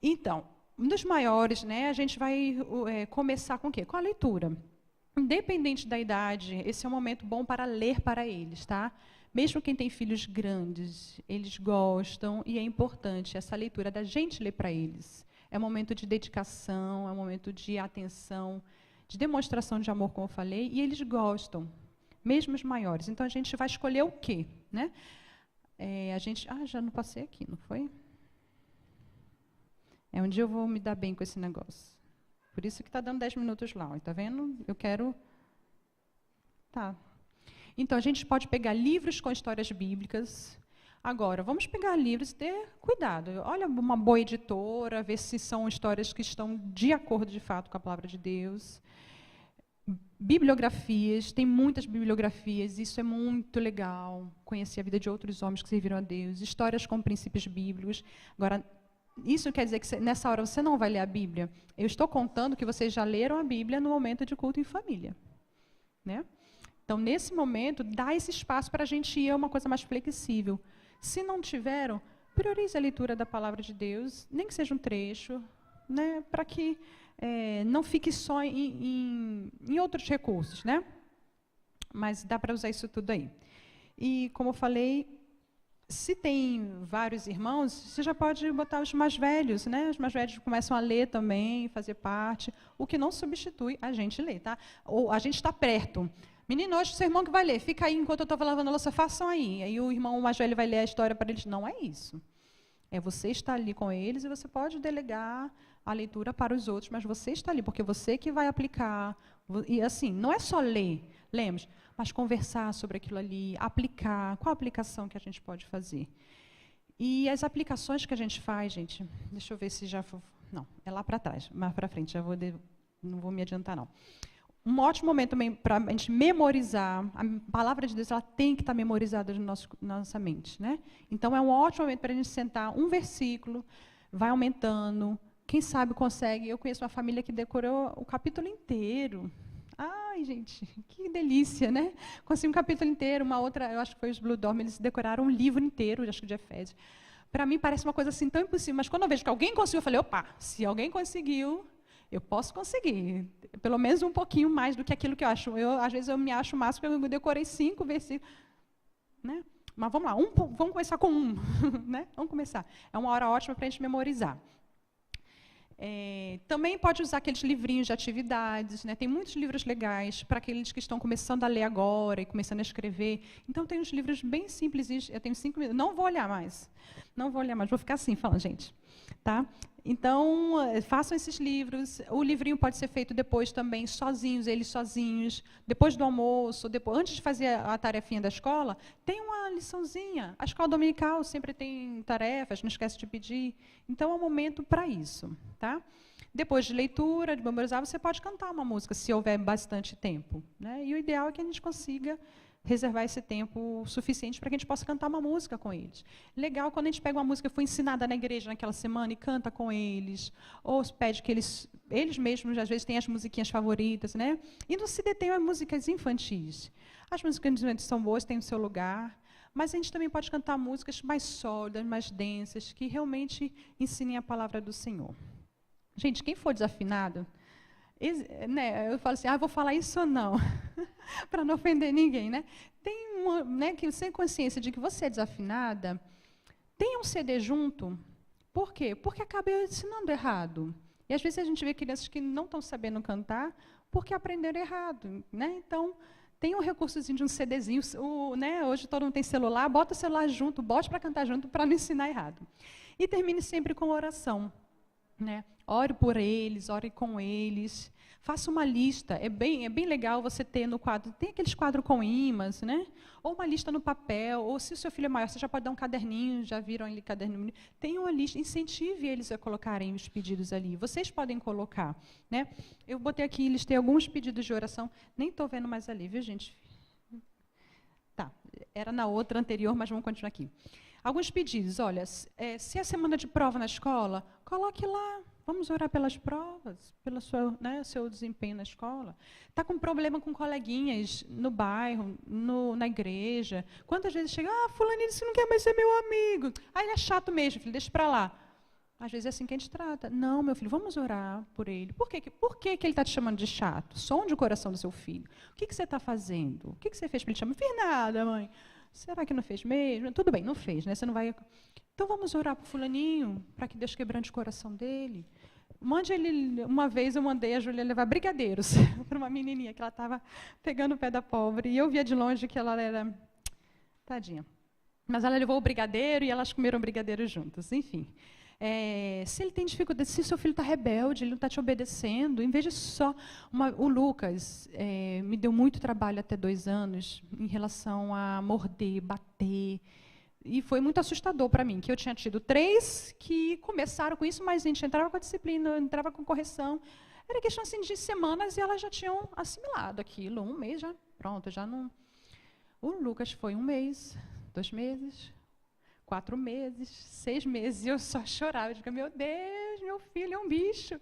Então, um dos maiores, né, a gente vai começar com o quê? Com a leitura. Independente da idade, esse é um momento bom para ler para eles, tá? Mesmo quem tem filhos grandes, eles gostam e é importante essa leitura da gente ler para eles. É um momento de dedicação, é um momento de atenção, de demonstração de amor, como eu falei, e eles gostam, mesmo os maiores. Então, a gente vai escolher o quê? Né? Já não passei aqui, não foi? Um dia eu vou me dar bem com esse negócio. Por isso que está dando 10 minutos lá. Está vendo? Eu quero... Tá. Então, a gente pode pegar livros com histórias bíblicas. Agora, vamos pegar livros e ter cuidado. Olha uma boa editora, ver se são histórias que estão de acordo, de fato, com a palavra de Deus. Bibliografias, tem muitas bibliografias, isso é muito legal. Conhecer a vida de outros homens que serviram a Deus. Histórias com princípios bíblicos. Agora, isso quer dizer que nessa hora você não vai ler a Bíblia. Eu estou contando que vocês já leram a Bíblia no momento de culto em família. Né? Então, nesse momento, dá esse espaço para a gente ir a uma coisa mais flexível. Se não tiveram, priorize a leitura da palavra de Deus, nem que seja um trecho, né, para que não fique só em outros recursos. Né? Mas dá para usar isso tudo aí. E, como eu falei, se tem vários irmãos, você já pode botar os mais velhos, né? Os mais velhos começam a ler também, fazer parte, o que não substitui a gente ler, tá? Ou a gente está perto. menino, hoje o seu irmão que vai ler, fica aí enquanto eu estou lavando a louça, façam aí. Aí o irmão mais velho vai ler a história para eles. Não é isso. É você estar ali com eles e você pode delegar a leitura para os outros, mas você está ali, porque você que vai aplicar. E assim, não é só ler, lemos, mas conversar sobre aquilo ali, aplicar. Qual a aplicação que a gente pode fazer? E as aplicações que a gente faz, gente, deixa eu ver se já... Não, é lá para trás, mais para frente, não vou me adiantar, não. Um ótimo momento também para a gente memorizar. A palavra de Deus ela tem que estar memorizada na nossa mente. Né? Então, é um ótimo momento para a gente sentar um versículo, vai aumentando. Quem sabe consegue. Eu conheço uma família que decorou o capítulo inteiro. Ai, gente, que delícia, né? Consegui um capítulo inteiro, uma outra, eu acho que foi os Blue Dorm, eles decoraram um livro inteiro, acho que de Efésios. Para mim parece uma coisa assim tão impossível, mas quando eu vejo que alguém conseguiu, eu falei, opa, se alguém conseguiu, eu posso conseguir, pelo menos um pouquinho mais do que aquilo que eu acho. Às vezes eu me acho o máximo, porque eu decorei 5 versículos. Né? Mas vamos lá, vamos começar com um. Né? Vamos começar. É uma hora ótima para a gente memorizar. Também pode usar aqueles livrinhos de atividades. Né? Tem muitos livros legais para aqueles que estão começando a ler agora e começando a escrever. Então, tem uns livros bem simples. Eu tenho 5 minutos. Não vou olhar mais. Não vou olhar mais. Vou ficar assim, falando, gente. Tá? Então, façam esses livros. O livrinho pode ser feito depois também, sozinhos, eles sozinhos, depois do almoço, antes de fazer a tarefinha da escola, tem uma liçãozinha. A escola dominical sempre tem tarefas, não esquece de pedir. Então, é um momento para isso. Tá? Depois de leitura, de memorizar, você pode cantar uma música, se houver bastante tempo. Né? E o ideal é que a gente consiga reservar esse tempo suficiente para que a gente possa cantar uma música com eles. Legal quando a gente pega uma música que foi ensinada na igreja naquela semana e canta com eles, ou pede que eles mesmos, às vezes, têm as musiquinhas favoritas, né? E não se detém a músicas infantis. As músicas infantis são boas, têm o seu lugar, mas a gente também pode cantar músicas mais sólidas, mais densas, que realmente ensinem a palavra do Senhor. Gente, quem for desafinado, né, eu falo assim, vou falar isso ou não, para não ofender ninguém. Né? Tem uma, né, que você tem consciência de que você é desafinada, tenha um CD junto. Por quê? Porque acaba ensinando errado. E às vezes a gente vê crianças que não estão sabendo cantar porque aprenderam errado. Né? Então, tem um recursozinho de um CDzinho. Né, hoje todo mundo tem celular, bota o celular junto, bote para cantar junto para não ensinar errado. E termine sempre com oração. Né? Ore por eles, ore com eles, faça uma lista. É bem legal você ter no quadro, tem aqueles quadros com ímãs, né? Ou uma lista no papel, ou se o seu filho é maior, você já pode dar um caderninho, já viram ali caderninho. Tem uma lista, incentive eles a colocarem os pedidos ali. Vocês podem colocar. Né? Eu botei aqui, listei alguns pedidos de oração, nem estou vendo mais ali, viu, gente? Tá, era na outra anterior, mas vamos continuar aqui. Alguns pedidos, olha, se é semana de prova na escola, coloque lá, vamos orar pelas provas, pelo seu desempenho na escola. Está com problema com coleguinhas no bairro, na igreja. Quantas vezes chega, fulaninho, você não quer mais ser meu amigo. Ele é chato mesmo, filho, deixa para lá. Às vezes é assim que a gente trata. Não, meu filho, vamos orar por ele. Por que ele está te chamando de chato? Sonde o coração do seu filho. O que você está fazendo? O que você fez para ele chamar? Não fiz nada, mãe. Será que não fez mesmo? Tudo bem, não fez, né? Você não vai. Então vamos orar para o fulaninho, para que Deus quebrante o coração dele. Mande ele. Uma vez eu mandei a Júlia levar brigadeiros para uma menininha que ela estava pegando o pé da pobre. E eu via de longe que ela era. Tadinha. Mas ela levou o brigadeiro e elas comeram brigadeiro juntas. Enfim. Se ele tem dificuldade, se seu filho está rebelde, ele não está te obedecendo, em vez de só... o Lucas me deu muito trabalho até 2 anos em relação a morder, bater, e foi muito assustador para mim, que eu tinha tido 3 que começaram com isso, mas a gente entrava com a disciplina, entrava com correção, era questão assim, de semanas e elas já tinham assimilado aquilo, 1 mês já, pronto, já não... O Lucas foi 1 mês, 2 meses... 4 meses, 6 meses, e eu só chorava. Eu digo, meu Deus, meu filho é um bicho.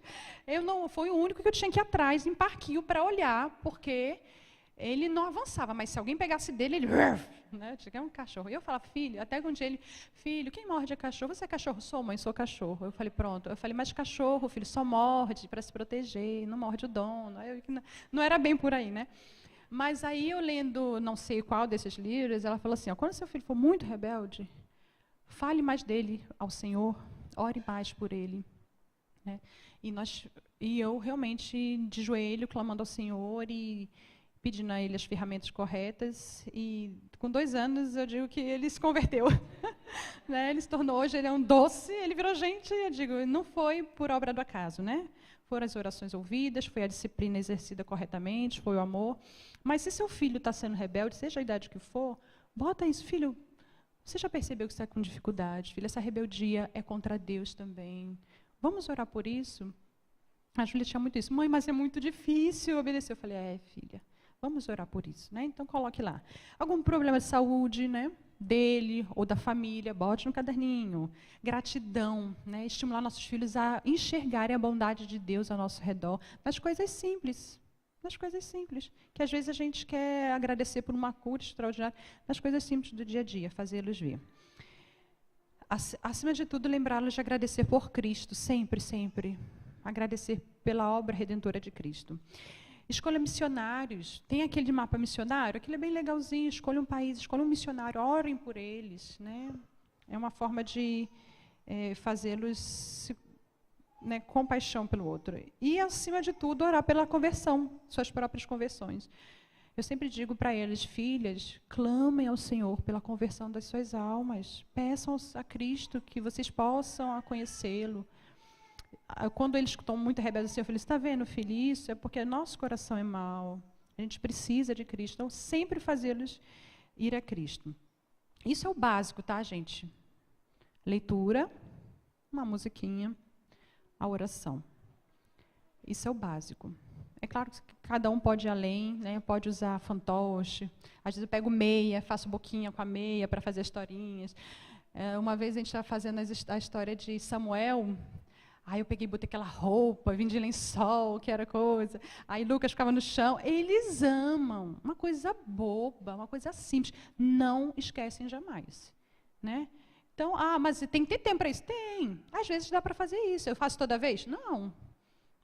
Foi o único que eu tinha que ir atrás, em parquinho, para olhar, porque ele não avançava. Mas se alguém pegasse dele, ele... Né, eu digo, é um cachorro. E eu falava, filho, até que um dia ele... Filho, quem morde é cachorro? Você é cachorro? Sou, mãe, sou cachorro. Eu falei, pronto. Eu falei, mas cachorro, filho, só morde para se proteger, não morde o dono. Não era bem por aí, né? Mas aí eu lendo não sei qual desses livros, ela falou assim, quando seu filho for muito rebelde... Fale mais dele ao Senhor, ore mais por ele. Né? E eu realmente de joelho clamando ao Senhor e pedindo a ele as ferramentas corretas, e com 2 anos eu digo que ele se converteu. Né? Ele se tornou, hoje ele é um doce, ele virou gente, eu digo, não foi por obra do acaso, né? Foram as orações ouvidas, foi a disciplina exercida corretamente, foi o amor. Mas se seu filho está sendo rebelde, seja a idade que for, bota isso, filho, você já percebeu que você está com dificuldade, filho, essa rebeldia é contra Deus também. Vamos orar por isso? A Júlia tinha muito isso. Mãe, mas é muito difícil obedecer. Eu falei, filha, vamos orar por isso, né? Então coloque lá. Algum problema de saúde, né? Dele ou da família, bote no caderninho. Gratidão, né? Estimular nossos filhos a enxergarem a bondade de Deus ao nosso redor, nas coisas simples. Nas coisas simples. Que às vezes a gente quer agradecer por uma cura extraordinária, nas coisas simples do dia a dia, fazê-los ver. Acima de tudo, lembrá-los de agradecer por Cristo, sempre, sempre. Agradecer pela obra redentora de Cristo. Escolha missionários. Tem aquele mapa missionário, aquele é bem legalzinho. Escolha um país, escolha um missionário, orem por eles. Né? É uma forma de fazê-los né, com paixão pelo outro. E, acima de tudo, orar pela conversão, suas próprias conversões. Eu sempre digo para eles, filhas, clamem ao Senhor pela conversão das suas almas. Peçam a Cristo que vocês possam conhecê-lo. Quando eles estão muito rebeldes assim, eu falo, está vendo, filho, isso é porque nosso coração é mau. A gente precisa de Cristo. Então, sempre fazê-los ir a Cristo. Isso é o básico, tá, gente? Leitura, uma musiquinha, a oração. Isso é o básico. É claro que cada um pode ir além, né? Pode usar fantoche. Às vezes eu pego meia, faço boquinha com a meia para fazer historinhas. Uma vez a gente estava fazendo a história de Samuel. Aí eu peguei e botei aquela roupa, vim de lençol, que era coisa. Aí Lucas ficava no chão. Eles amam. Uma coisa boba, uma coisa simples. Não esquecem jamais. Né? Então, mas tem que ter tempo para isso? Tem. Às vezes dá para fazer isso. Eu faço toda vez? Não.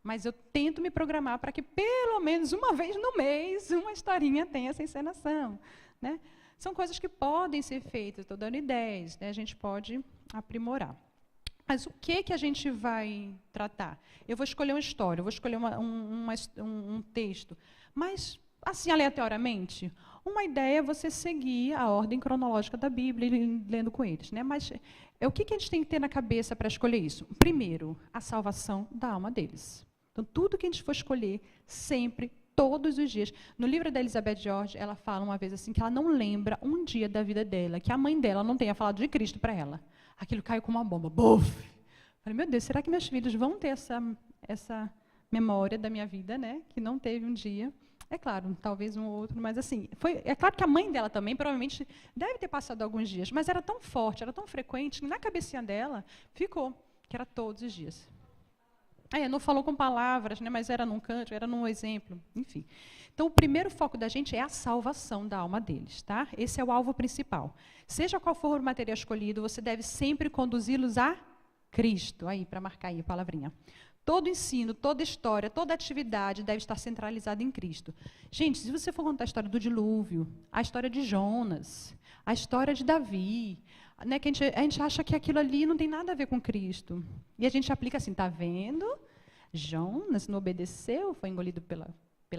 Mas eu tento me programar para que, pelo menos uma vez no mês, uma historinha tenha essa encenação. Né? São coisas que podem ser feitas. Estou dando ideias. Né? A gente pode aprimorar. Mas o que a gente vai tratar? Eu vou escolher uma história, eu vou escolher um texto. Mas, assim, aleatoriamente, uma ideia é você seguir a ordem cronológica da Bíblia e lendo com eles. Né? Mas o que a gente tem que ter na cabeça para escolher isso? Primeiro, a salvação da alma deles. Então, tudo que a gente for escolher, sempre, todos os dias. No livro da Elizabeth George, ela fala uma vez assim, que ela não lembra um dia da vida dela, que a mãe dela não tenha falado de Cristo para ela. Aquilo caiu como uma bomba. Buf! Falei, meu Deus, será que meus filhos vão ter essa memória da minha vida, né? Que não teve um dia. É claro, talvez um ou outro, mas assim, é claro que a mãe dela também provavelmente deve ter passado alguns dias, mas era tão forte, era tão frequente, que na cabecinha dela ficou, que era todos os dias. Não falou com palavras, né, mas era num canto, era num exemplo, enfim. Então, o primeiro foco da gente é a salvação da alma deles, tá? Esse é o alvo principal. Seja qual for o material escolhido, você deve sempre conduzi-los a Cristo. Aí, para marcar aí a palavrinha. Todo ensino, toda história, toda atividade deve estar centralizada em Cristo. Gente, se você for contar a história do dilúvio, a história de Jonas, a história de Davi, né, que a gente acha que aquilo ali não tem nada a ver com Cristo. E a gente aplica assim, tá vendo? Jonas não obedeceu, foi engolido pela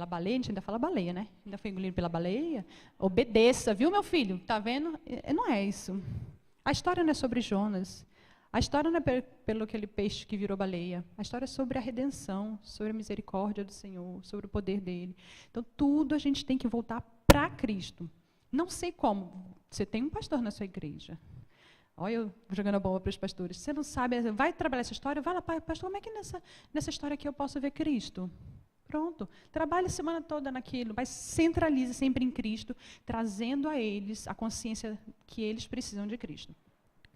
baleia, a gente ainda fala baleia, né? Ainda foi engolido pela baleia. Obedeça, viu, meu filho? Tá vendo? Não é isso. A história não é sobre Jonas. A história não é pelo aquele peixe que virou baleia. A história é sobre a redenção, sobre a misericórdia do Senhor, sobre o poder dele. Então, tudo a gente tem que voltar para Cristo. Não sei como. Você tem um pastor na sua igreja. Olha eu jogando a bomba para os pastores. Você não sabe, vai trabalhar essa história? Vai lá, pastor, como é que nessa história aqui eu posso ver Cristo? Pronto. Trabalhe a semana toda naquilo, mas centralize sempre em Cristo, trazendo a eles a consciência que eles precisam de Cristo.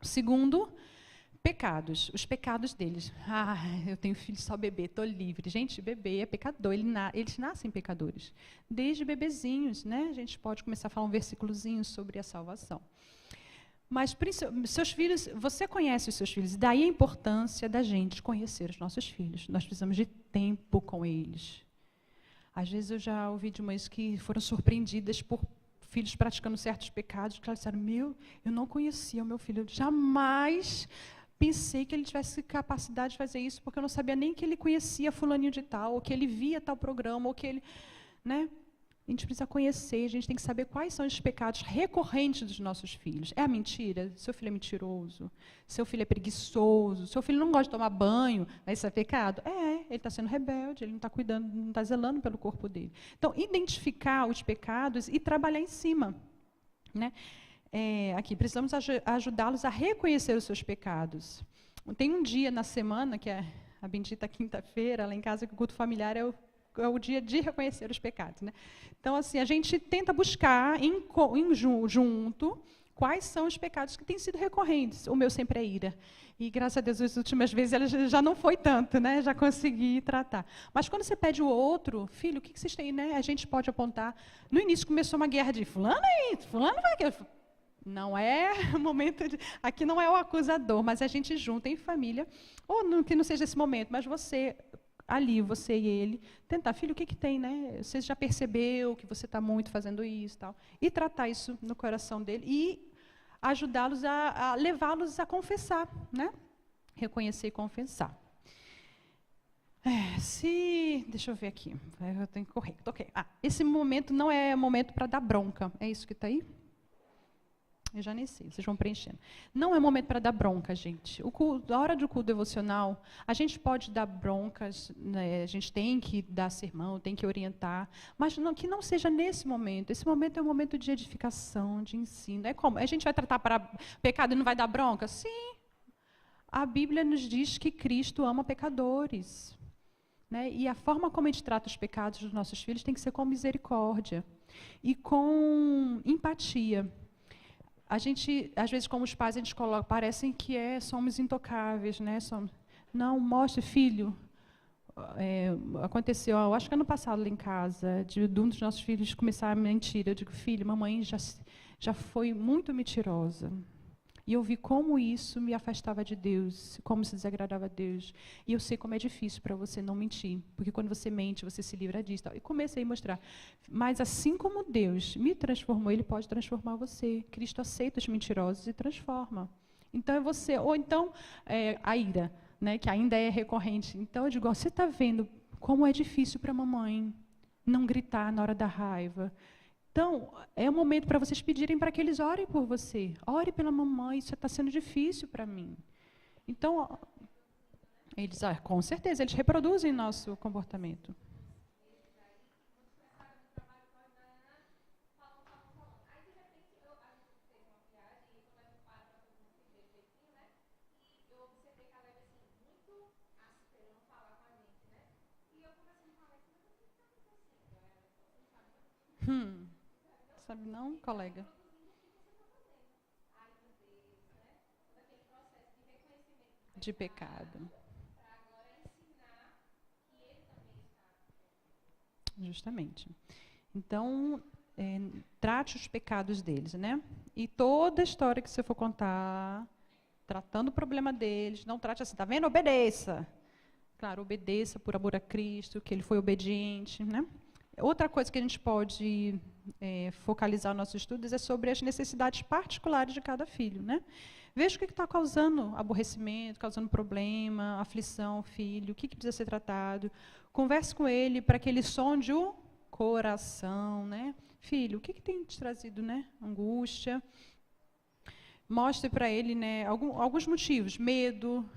Segundo, pecados. Os pecados deles. Eu tenho filho só bebê, estou livre. Gente, bebê é pecador, eles nascem pecadores. Desde bebezinhos, né? A gente pode começar a falar um versículozinho sobre a salvação. Mas seus filhos, você conhece os seus filhos, e daí a importância da gente conhecer os nossos filhos. Nós precisamos de tempo com eles. Às vezes eu já ouvi de mães que foram surpreendidas por filhos praticando certos pecados, que elas disseram, eu não conhecia o meu filho, eu jamais pensei que ele tivesse capacidade de fazer isso, porque eu não sabia nem que ele conhecia fulaninho de tal, ou que ele via tal programa, ou que ele... Né? A gente precisa conhecer, a gente tem que saber quais são os pecados recorrentes dos nossos filhos. É a mentira? Seu filho é mentiroso? Seu filho é preguiçoso? Seu filho não gosta de tomar banho? Isso é pecado? Ele está sendo rebelde, ele não está cuidando, não está zelando pelo corpo dele. Então, identificar os pecados e trabalhar em cima. Né? Aqui, precisamos ajudá-los a reconhecer os seus pecados. Tem um dia na semana, que é a bendita quinta-feira, lá em casa, que o culto familiar é o dia de reconhecer os pecados. Né? Então, assim, a gente tenta buscar junto quais são os pecados que têm sido recorrentes. O meu sempre é ira. E, graças a Deus, as últimas vezes ela já não foi tanto, né? Já consegui tratar. Mas quando você pede o outro, filho, o que vocês têm? Né? A gente pode apontar. No início começou uma guerra de fulano aí, fulano vai aqui. Não é momento de... Aqui não é o acusador, mas a gente junta em família, ou que não seja esse momento, mas você... ali, você e ele, tentar, filho, o que tem, né? Você já percebeu que você está muito fazendo isso, tal, e tratar isso no coração dele e ajudá-los a levá-los a confessar, né? Reconhecer e confessar. Deixa eu ver aqui, eu tenho que correr. Okay. Esse momento não é momento para dar bronca, é isso que está aí? Eu já nem sei, vocês vão preenchendo. Não é momento para dar bronca, gente. A hora do culto devocional, a gente pode dar broncas, né? A gente tem que dar sermão, tem que orientar, mas que não seja nesse momento. Esse momento é um momento de edificação, de ensino. É como? A gente vai tratar para pecado e não vai dar bronca? Sim. A Bíblia nos diz que Cristo ama pecadores. Né? E a forma como a gente trata os pecados dos nossos filhos tem que ser com misericórdia e com empatia. A gente, às vezes, como os pais, a gente coloca, parecem que somos intocáveis, né? Não, mostre, filho. Aconteceu, acho que ano passado lá em casa, de um dos nossos filhos começar a mentir. Eu digo, filho, mamãe já foi muito mentirosa. E eu vi como isso me afastava de Deus, como se desagradava a Deus. E eu sei como é difícil para você não mentir, porque quando você mente, você se livra disso. E comecei a mostrar. Mas assim como Deus me transformou, Ele pode transformar você. Cristo aceita os mentirosos e transforma. Então é você. Ou então, a ira, né, que ainda é recorrente. Então eu digo, você está vendo como é difícil para a mamãe não gritar na hora da raiva. Então, é o momento para vocês pedirem para que eles orem por você. Ore pela mamãe, isso está sendo difícil para mim. Então, eles, com certeza, eles reproduzem nosso comportamento. Sabe não, colega? De pecado. Justamente. Então, trate os pecados deles, né? E toda a história que você for contar, tratando o problema deles, não trate assim, tá vendo? Obedeça. Claro, obedeça por amor a Cristo, que ele foi obediente, né? Outra coisa que a gente pode focalizar nossos estudos é sobre as necessidades particulares de cada filho, né? Veja o que está causando aborrecimento, causando problema, aflição, filho, o que precisa ser tratado. Converse com ele para que ele sonde o coração, né? Filho, o que tem te trazido, né? Angústia. Mostre para ele, né, alguns motivos: medo,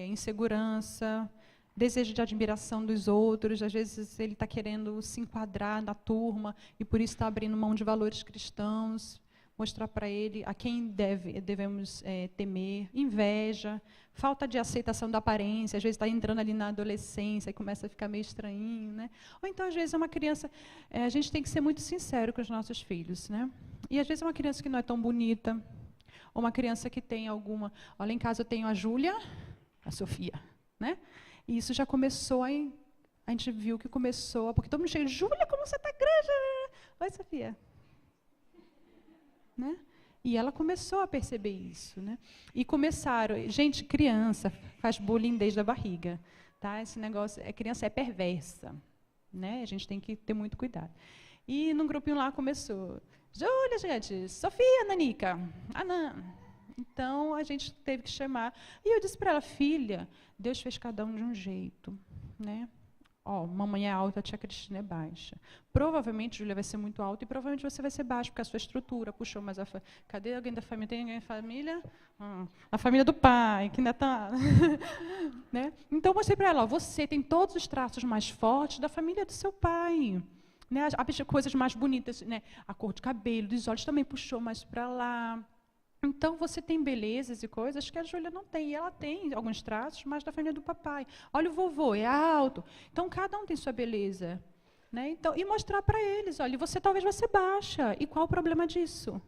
insegurança, desejo de admiração dos outros. Às vezes ele está querendo se enquadrar na turma e por isso está abrindo mão de valores cristãos. Mostrar para ele a quem devemos temer. Inveja, falta de aceitação da aparência. Às vezes está entrando ali na adolescência e começa a ficar meio estranhinho, né? Ou então, às vezes, é uma criança... a gente tem que ser muito sincero com os nossos filhos, né? E, às vezes, é uma criança que não é tão bonita, ou uma criança que tem alguma... Olha, em casa eu tenho a Júlia, a Sofia, né? E isso já começou a gente viu que começou... Porque todo mundo chega, Júlia, como você está grande! Oi, Sofia. Né? E ela começou a perceber isso, né? E começaram... Gente, criança faz bullying desde a barriga. Tá? Esse negócio... criança é perversa. Né? A gente tem que ter muito cuidado. E num grupinho lá começou... Júlia, gente, Sofia, Nanica, Anã. Então, a gente teve que chamar. E eu disse para ela, filha, Deus fez cada um de um jeito. Né? Ó, mamãe é alta, a tia Cristina é baixa. Provavelmente, Júlia vai ser muito alta e provavelmente você vai ser baixa, porque a sua estrutura puxou mais a... Cadê alguém da família? Tem alguém da família? A família do pai, que ainda está... né? Então, eu mostrei para ela, ó, você tem todos os traços mais fortes da família do seu pai. Né? As coisas mais bonitas, né? A cor de cabelo, dos olhos também puxou mais para lá. Então, você tem belezas e coisas que a Júlia não tem. E ela tem alguns traços, mas da família do papai. Olha o vovô, é alto. Então, cada um tem sua beleza. Né? Então, e mostrar para eles, olha, você talvez vai ser baixa. E qual o problema disso?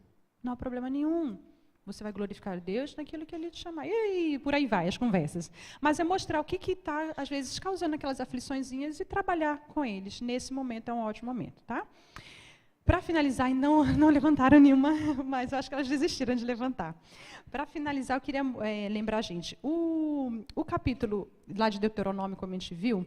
Não há problema nenhum. Você vai glorificar Deus naquilo que Ele te chamar. E por aí vai, as conversas. Mas é mostrar o que está, às vezes, causando aquelas afliçõezinhas e trabalhar com eles. Nesse momento é um ótimo momento. Tá? Para finalizar, e não levantaram nenhuma, mas eu acho que elas desistiram de levantar. Para finalizar, eu queria lembrar a gente, o capítulo lá de Deuteronômio, como a gente viu,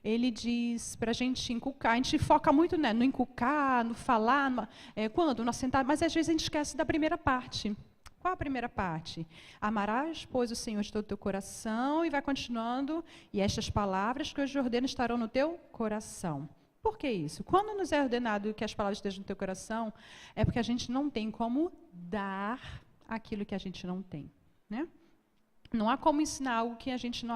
ele diz para a gente inculcar, a gente foca muito, né, no inculcar, no falar, quando, no assentar, mas às vezes a gente esquece da primeira parte. Qual a primeira parte? Amarás, pois, o Senhor de todo o teu coração, e vai continuando, e estas palavras que hoje ordeno estarão no teu coração. Por que isso? Quando nos é ordenado que as palavras estejam no teu coração, é porque a gente não tem como dar aquilo que a gente não tem. Né? Não há como ensinar algo que a gente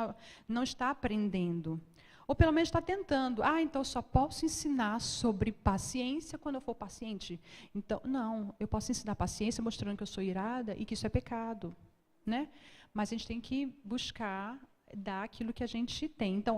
não está aprendendo. Ou pelo menos está tentando. Então eu só posso ensinar sobre paciência quando eu for paciente. Então, não, eu posso ensinar paciência mostrando que eu sou irada e que isso é pecado. Né? Mas a gente tem que buscar dar aquilo que a gente tem. Então,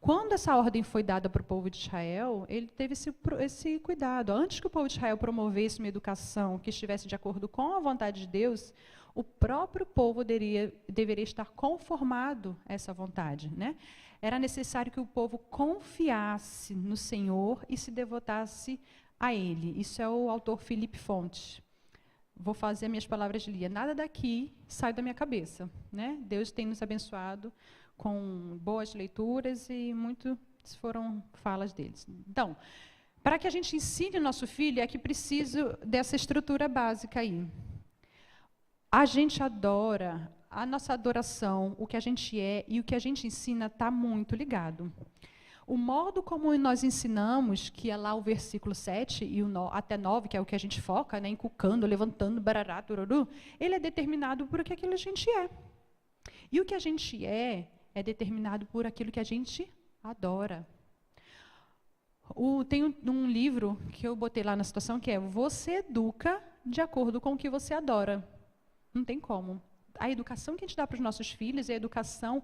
quando essa ordem foi dada para o povo de Israel, ele teve esse cuidado. Antes que o povo de Israel promovesse uma educação que estivesse de acordo com a vontade de Deus, o próprio povo deveria estar conformado a essa vontade. Né? Era necessário que o povo confiasse no Senhor e se devotasse a Ele. Isso é o autor Felipe Fontes. Vou fazer minhas palavras de Lia. Nada daqui sai da minha cabeça. Né? Deus tem nos abençoado com boas leituras e muitas foram falas deles. Então, para que a gente ensine o nosso filho, é que preciso dessa estrutura básica aí. A gente adora, a nossa adoração, o que a gente é e o que a gente ensina está muito ligado. O modo como nós ensinamos, que é lá o versículo 7 e até 9, que é o que a gente foca, né, inculcando, levantando, barará, tururu, ele é determinado por aquilo que a gente é. E o que a gente é determinado por aquilo que a gente adora. Tem um livro que eu botei lá na situação que é Você educa de acordo com o que você adora. Não tem como. A educação que a gente dá para os nossos filhos, a educação,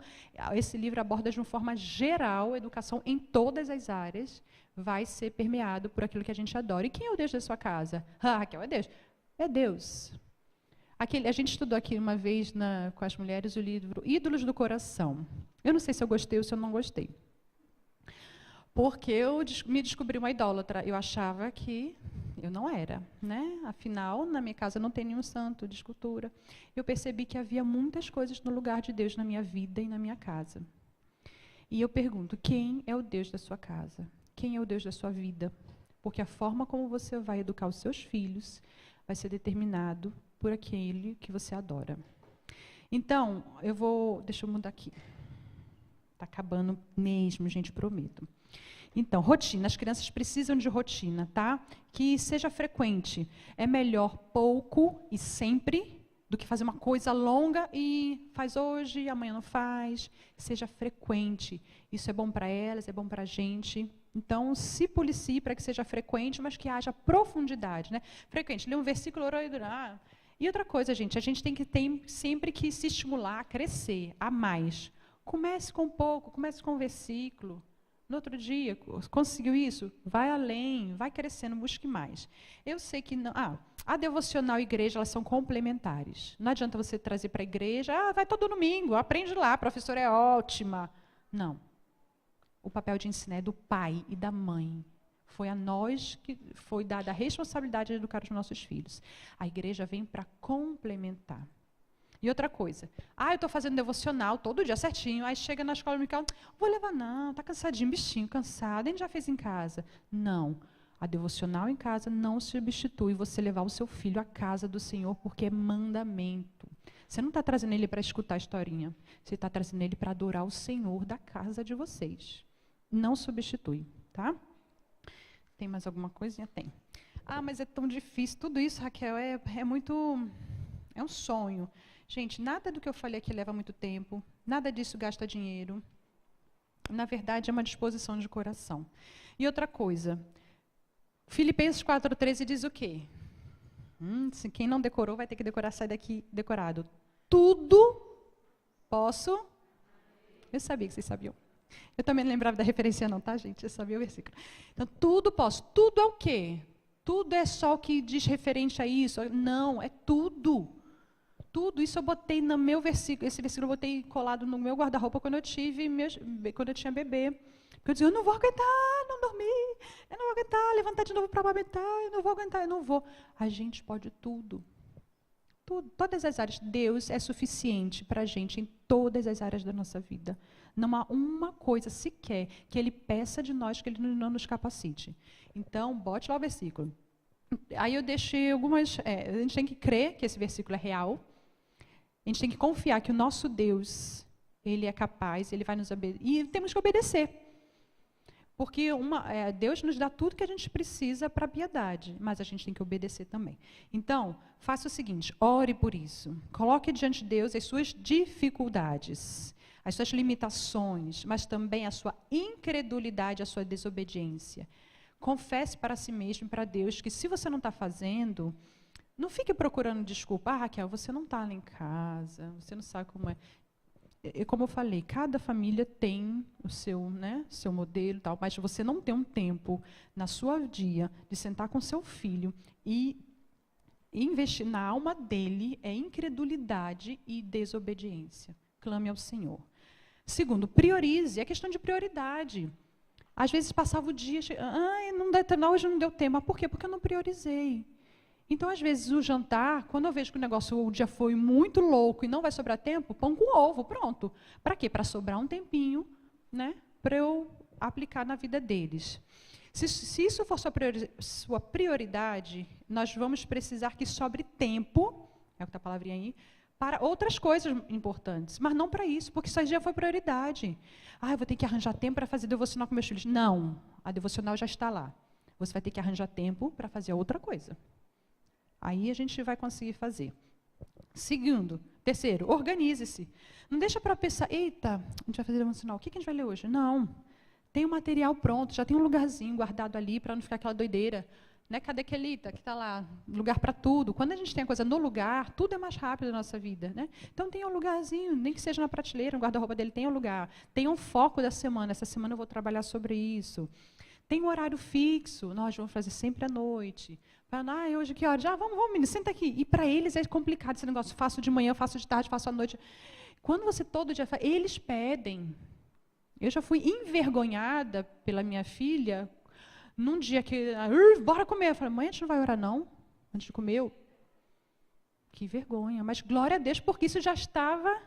esse livro aborda de uma forma geral, a educação em todas as áreas vai ser permeado por aquilo que a gente adora. E quem é o Deus da sua casa? Raquel, é Deus. É Deus. A gente estudou aqui uma vez com as mulheres o livro Ídolos do Coração. Eu não sei se eu gostei ou se eu não gostei. Porque eu me descobri uma idólatra. Eu achava que eu não era. Né? Afinal, na minha casa não tem nenhum santo de escultura. Eu percebi que havia muitas coisas no lugar de Deus na minha vida e na minha casa. E eu pergunto, quem é o Deus da sua casa? Quem é o Deus da sua vida? Porque a forma como você vai educar os seus filhos vai ser determinado por aquele que você adora. Então, deixa eu mudar aqui. Está acabando mesmo, gente, prometo. Então, rotina. As crianças precisam de rotina, tá? Que seja frequente. É melhor pouco e sempre do que fazer uma coisa longa e faz hoje, amanhã não faz. Seja frequente. Isso é bom para elas, é bom para a gente. Então, se policie para que seja frequente, mas que haja profundidade. Né? Frequente. Lê um versículo, E outra coisa, gente, a gente tem que sempre que se estimular a crescer, a mais. Comece com pouco, comece com um versículo. No outro dia, conseguiu isso? Vai além, vai crescendo, busque mais. Eu sei que não. A devocional e a igreja, elas são complementares. Não adianta você trazer para a igreja, vai todo domingo, aprende lá, a professora é ótima. Não. O papel de ensinar é do pai e da mãe. Foi a nós que foi dada a responsabilidade de educar os nossos filhos. A igreja vem para complementar. E outra coisa, eu estou fazendo devocional todo dia certinho, aí chega na escola dominical, vou levar não, está cansadinho, bichinho, cansado, a gente já fez em casa. Não, a devocional em casa não substitui você levar o seu filho à casa do Senhor, porque é mandamento. Você não está trazendo ele para escutar a historinha, você está trazendo ele para adorar o Senhor da casa de vocês. não substitui, tá? Tem mais alguma coisinha? Tem. Ah, mas é tão difícil. Tudo isso, Raquel, é muito... É um sonho. Gente, nada do que eu falei aqui leva muito tempo. Nada disso gasta dinheiro. Na verdade, é uma disposição de coração. E outra coisa, Filipenses 4,13 diz o quê? Quem não decorou vai ter que decorar, sai daqui decorado. Tudo posso... Eu sabia que vocês sabiam. Eu também não lembrava da referência não, tá, gente? Eu sabia o versículo. Então, tudo posso. Tudo é o quê? Tudo é só o que diz referente a isso? Não, é tudo. Tudo isso eu botei no meu versículo. Esse versículo eu botei colado no meu guarda-roupa quando eu tinha bebê. Porque eu dizia, eu não vou aguentar não dormir, eu não vou aguentar levantar de novo para amamentar, eu não vou aguentar, eu não vou. A gente pode tudo. Tudo. Todas as áreas. Deus é suficiente para a gente em todas as áreas da nossa vida. Não há uma coisa sequer que Ele peça de nós que Ele não nos capacite. Então, bote lá o versículo. Aí eu deixei algumas... a gente tem que crer que esse versículo é real. A gente tem que confiar que o nosso Deus, Ele é capaz, Ele vai nos obedecer. E temos que obedecer. Porque Deus nos dá tudo que a gente precisa para a piedade, mas a gente tem que obedecer também. Então, faça o seguinte, ore por isso. Coloque diante de Deus as suas dificuldades, as suas limitações, mas também a sua incredulidade, a sua desobediência. Confesse para si mesmo e para Deus que se você não está fazendo, não fique procurando desculpa. Raquel, você não está lá em casa, você não sabe como é. Como eu falei, cada família tem o seu, seu modelo e tal, mas você não tem um tempo na sua dia de sentar com seu filho e investir na alma dele é incredulidade e desobediência. Clame ao Senhor. Segundo, priorize. É questão de prioridade. Às vezes passava o dia, hoje não deu tempo. Mas por quê? Porque eu não priorizei. Então, às vezes, o jantar, quando eu vejo que o dia foi muito louco e não vai sobrar tempo, pão com ovo, pronto. Para quê? Para sobrar um tempinho, para eu aplicar na vida deles. Se isso for sua prioridade, nós vamos precisar que sobre tempo, é o que está a palavrinha aí, para outras coisas importantes, mas não para isso, porque isso aí já foi prioridade. Eu vou ter que arranjar tempo para fazer devocional com meus filhos. Não, a devocional já está lá. Você vai ter que arranjar tempo para fazer outra coisa. Aí a gente vai conseguir fazer. Terceiro, organize-se. Não deixa para pensar, eita, a gente vai fazer devocional, o que a gente vai ler hoje? Não, tem o material pronto, já tem um lugarzinho guardado ali para não ficar aquela doideira. Cadê Kelita, que está lá? Lugar para tudo. Quando a gente tem a coisa no lugar, tudo é mais rápido na nossa vida. Então, tem um lugarzinho, nem que seja na prateleira, no guarda-roupa dele, tem um lugar. Tem um foco da semana. Essa semana eu vou trabalhar sobre isso. Tem um horário fixo, nós vamos fazer sempre à noite. Hoje que hora? Vamos, menino, senta aqui. E para eles é complicado esse negócio. Faço de manhã, faço de tarde, faço à noite. Quando você todo dia faz, eles pedem. Eu já fui envergonhada pela minha filha, num dia que, bora comer. Eu falei, mãe, a gente não vai orar não? Antes de comer? Que vergonha. Mas glória a Deus, porque isso já estava...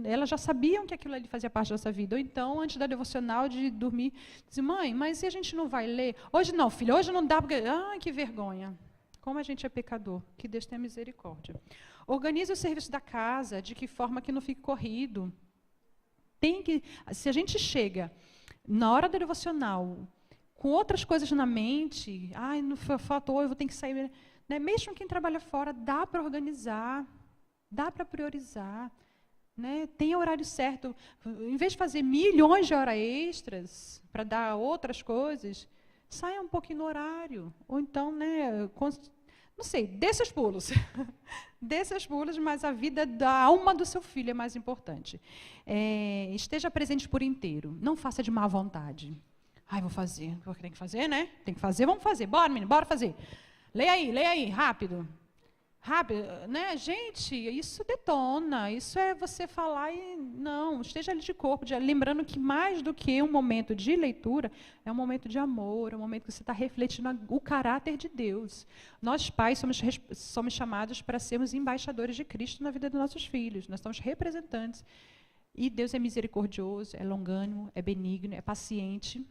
elas já sabiam que aquilo ali fazia parte da nossa vida. Ou então, antes da devocional, de dormir, dizia, mãe, mas se a gente não vai ler? Hoje não, filha, hoje não dá, porque... que vergonha. Como a gente é pecador. Que Deus tenha misericórdia. Organize o serviço da casa, de que forma que não fique corrido. Se a gente chega na hora da devocional, com outras coisas na mente, não faltou, eu vou ter que sair... Mesmo quem trabalha fora, dá para organizar. Dá para priorizar. Tem horário certo. Em vez de fazer milhões de horas extras para dar outras coisas, saia um pouquinho no horário. Ou então, não sei, dê seus pulos. Dê seus pulos, mas a vida da alma do seu filho é mais importante. Esteja presente por inteiro. Não faça de má vontade. Vou fazer. Porque tem que fazer, Tem que fazer, vamos fazer. Bora, menino, bora fazer. Leia aí, rápido. Rápido, Gente, isso detona, isso é você falar e... Não, esteja ali de corpo, lembrando que mais do que um momento de leitura, é um momento de amor, é um momento que você está refletindo o caráter de Deus. Nós, pais, somos chamados para sermos embaixadores de Cristo na vida dos nossos filhos, nós somos representantes. E Deus é misericordioso, é longânimo, é benigno, é paciente,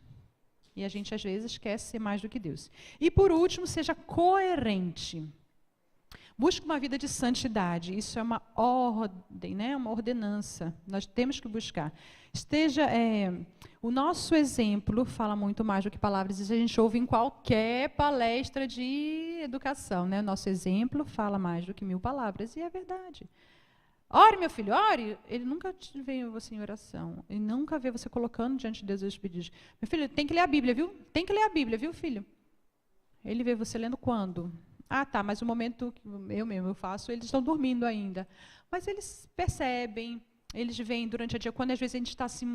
e a gente, às vezes, quer ser mais do que Deus. E, por último, seja coerente. Busque uma vida de santidade. Isso é uma ordem, né? Uma ordenança. Nós temos que buscar. O nosso exemplo fala muito mais do que palavras. Isso a gente ouve em qualquer palestra de educação, né? Nosso exemplo fala mais do que 1000 palavras. E é verdade. Ore, meu filho, ore. Ele nunca te vê você em oração. Ele nunca vê você colocando diante de Deus os pedidos. Meu filho, tem que ler a Bíblia, viu? Tem que ler a Bíblia, viu, filho? Ele vê você lendo quando? Ah, tá, mas o momento que eu faço, eles estão dormindo ainda. Mas eles percebem, eles veem durante o dia, quando às vezes a gente está assim,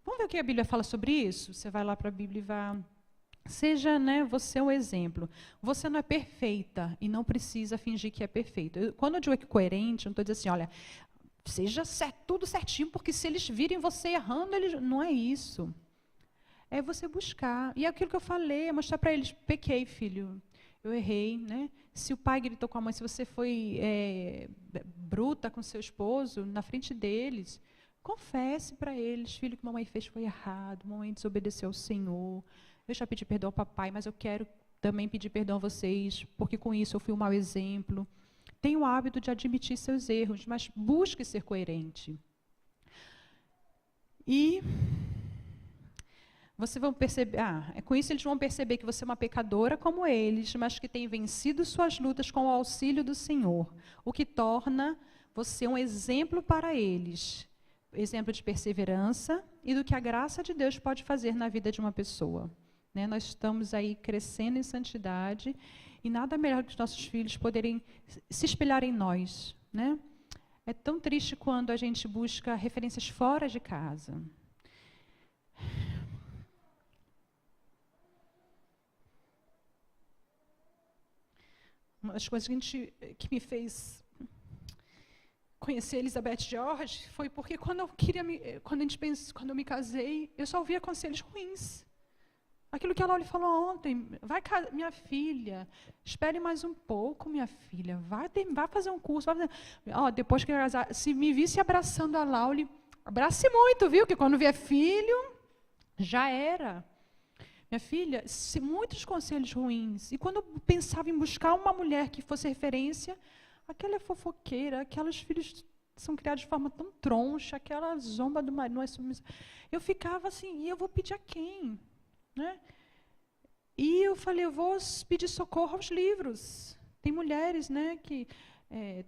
vamos ver o que a Bíblia fala sobre isso? Você vai lá para a Bíblia e vai... Seja, né, você um exemplo. Você não é perfeita e não precisa fingir que é perfeito. Quando eu digo que coerente, eu não estou dizendo assim, olha, seja tudo certinho, porque se eles virem você errando, eles... não é isso. É você buscar. E é aquilo que eu falei, é mostrar para eles, pequei, filho, eu errei, né? Se o pai gritou com a mãe, se você foi bruta com seu esposo, na frente deles, confesse para eles, filho, o que mamãe fez foi errado, mamãe desobedeceu ao Senhor, eu já pedi perdão ao papai, mas eu quero também pedir perdão a vocês, porque com isso eu fui um mau exemplo. Tenha o hábito de admitir seus erros, mas busque ser coerente. E vocês vão perceber, com isso eles vão perceber que você é uma pecadora como eles, mas que tem vencido suas lutas com o auxílio do Senhor, o que torna você um exemplo para eles, exemplo de perseverança e do que a graça de Deus pode fazer na vida de uma pessoa. Né? Nós estamos aí crescendo em santidade e nada melhor que os nossos filhos poderem se espelhar em nós. Né? É tão triste quando a gente busca referências fora de casa. Uma das coisas que me fez conhecer Elizabeth George foi porque quando eu me casei, eu só ouvia conselhos ruins. Aquilo que a Laura falou ontem, minha filha, espere mais um pouco, minha filha, vai fazer um curso. Depois que eu casar, se me visse abraçando a Laura, abrace muito, viu? Que quando vier filho, já era. Minha filha, muitos conselhos ruins. E quando eu pensava em buscar uma mulher que fosse referência, aquela é fofoqueira, aquelas filhos são criados de forma tão troncha, aquela zomba do marido, não é submissa. Eu ficava assim, e eu vou pedir a quem? Né? E eu falei, eu vou pedir socorro aos livros. Tem mulheres, né, que...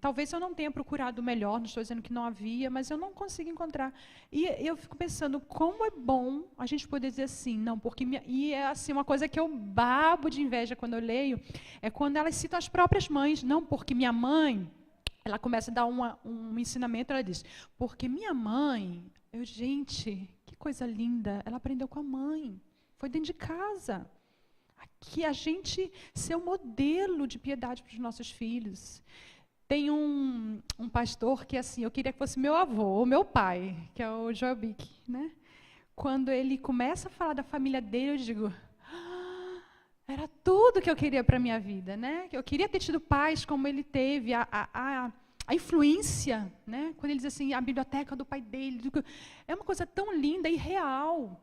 talvez eu não tenha procurado melhor, não estou dizendo que não havia, mas eu não consigo encontrar. E eu fico pensando, como é bom a gente poder dizer assim, não, porque... E é assim, uma coisa que eu babo de inveja quando eu leio, é quando elas citam as próprias mães. Não, porque minha mãe... Ela começa a dar um ensinamento, ela diz, porque minha mãe... gente, que coisa linda, ela aprendeu com a mãe, foi dentro de casa. Que a gente ser um modelo de piedade para os nossos filhos. Tem um pastor que, assim, eu queria que fosse meu avô, ou meu pai, que é o Joel Bick, né? Quando ele começa a falar da família dele, eu digo, era tudo que eu queria para a minha vida, né? Eu queria ter tido pais como ele teve, a influência, né? Quando ele diz assim, a biblioteca do pai dele, é uma coisa tão linda e real.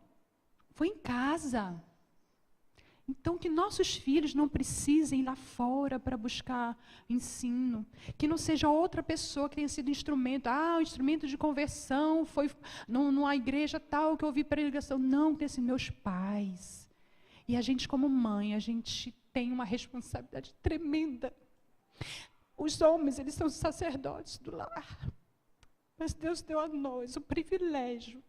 Foi em casa. Então, que nossos filhos não precisem ir lá fora para buscar ensino. Que não seja outra pessoa que tenha sido instrumento. O instrumento de conversão foi numa igreja tal que eu ouvi pregação. Não, tem assim, meus pais. E a gente, como mãe, a gente tem uma responsabilidade tremenda. Os homens, eles são os sacerdotes do lar. Mas Deus deu a nós o privilégio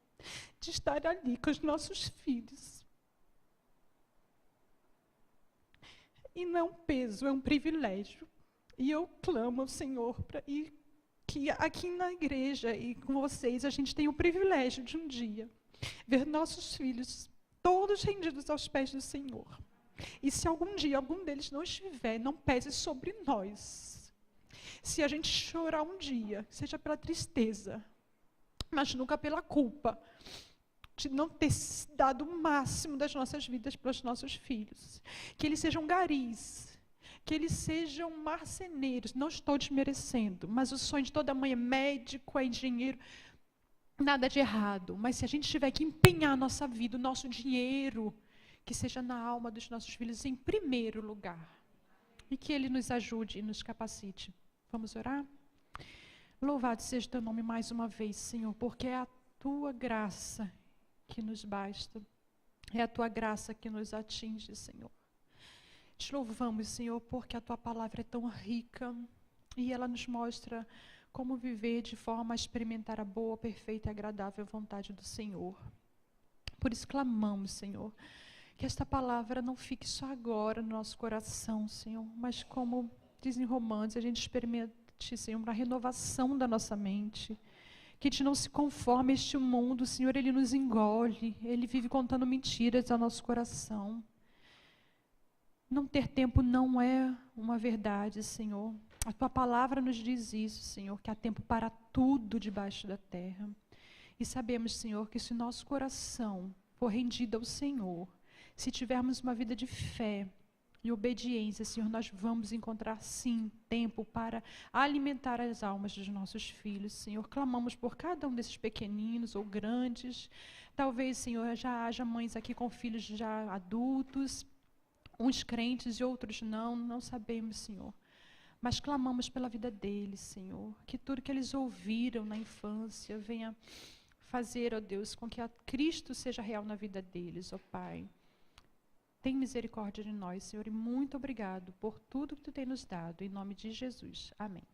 de estar ali com os nossos filhos. E não é um peso, é um privilégio. E eu clamo ao Senhor que aqui na igreja e com vocês, a gente tem o privilégio de um dia ver nossos filhos todos rendidos aos pés do Senhor. E se algum dia algum deles não estiver, não pese sobre nós. Se a gente chorar um dia, seja pela tristeza, mas nunca pela culpa de não ter dado o máximo das nossas vidas para os nossos filhos. Que eles sejam garis, que eles sejam marceneiros. Não estou desmerecendo, mas o sonho de toda mãe é médico, é engenheiro. Nada de errado. Mas se a gente tiver que empenhar a nossa vida, o nosso dinheiro, que seja na alma dos nossos filhos em primeiro lugar. E que Ele nos ajude e nos capacite. Vamos orar? Louvado seja o teu nome mais uma vez, Senhor, porque é a tua graça que nos basta. É a tua graça que nos atinge, Senhor. Te louvamos, Senhor, porque a tua palavra é tão rica e ela nos mostra como viver de forma a experimentar a boa, perfeita e agradável vontade do Senhor. Por isso clamamos, Senhor, que esta palavra não fique só agora no nosso coração, Senhor, mas como diz em Romanos, a gente experimente, Senhor, uma renovação da nossa mente. Que a gente não se conforme a este mundo, Senhor, ele nos engole, ele vive contando mentiras ao nosso coração. Não ter tempo não é uma verdade, Senhor. A tua palavra nos diz isso, Senhor, que há tempo para tudo debaixo da terra. E sabemos, Senhor, que se o nosso coração for rendido ao Senhor, se tivermos uma vida de fé e obediência, Senhor, nós vamos encontrar, sim, tempo para alimentar as almas dos nossos filhos, Senhor. Clamamos por cada um desses pequeninos ou grandes. Talvez, Senhor, já haja mães aqui com filhos já adultos, uns crentes e outros não sabemos, Senhor. Mas clamamos pela vida deles, Senhor. Que tudo que eles ouviram na infância venha fazer, ó Deus, com que Cristo seja real na vida deles, ó Pai. Tem misericórdia de nós, Senhor, e muito obrigado por tudo que Tu tem nos dado. Em nome de Jesus. Amém.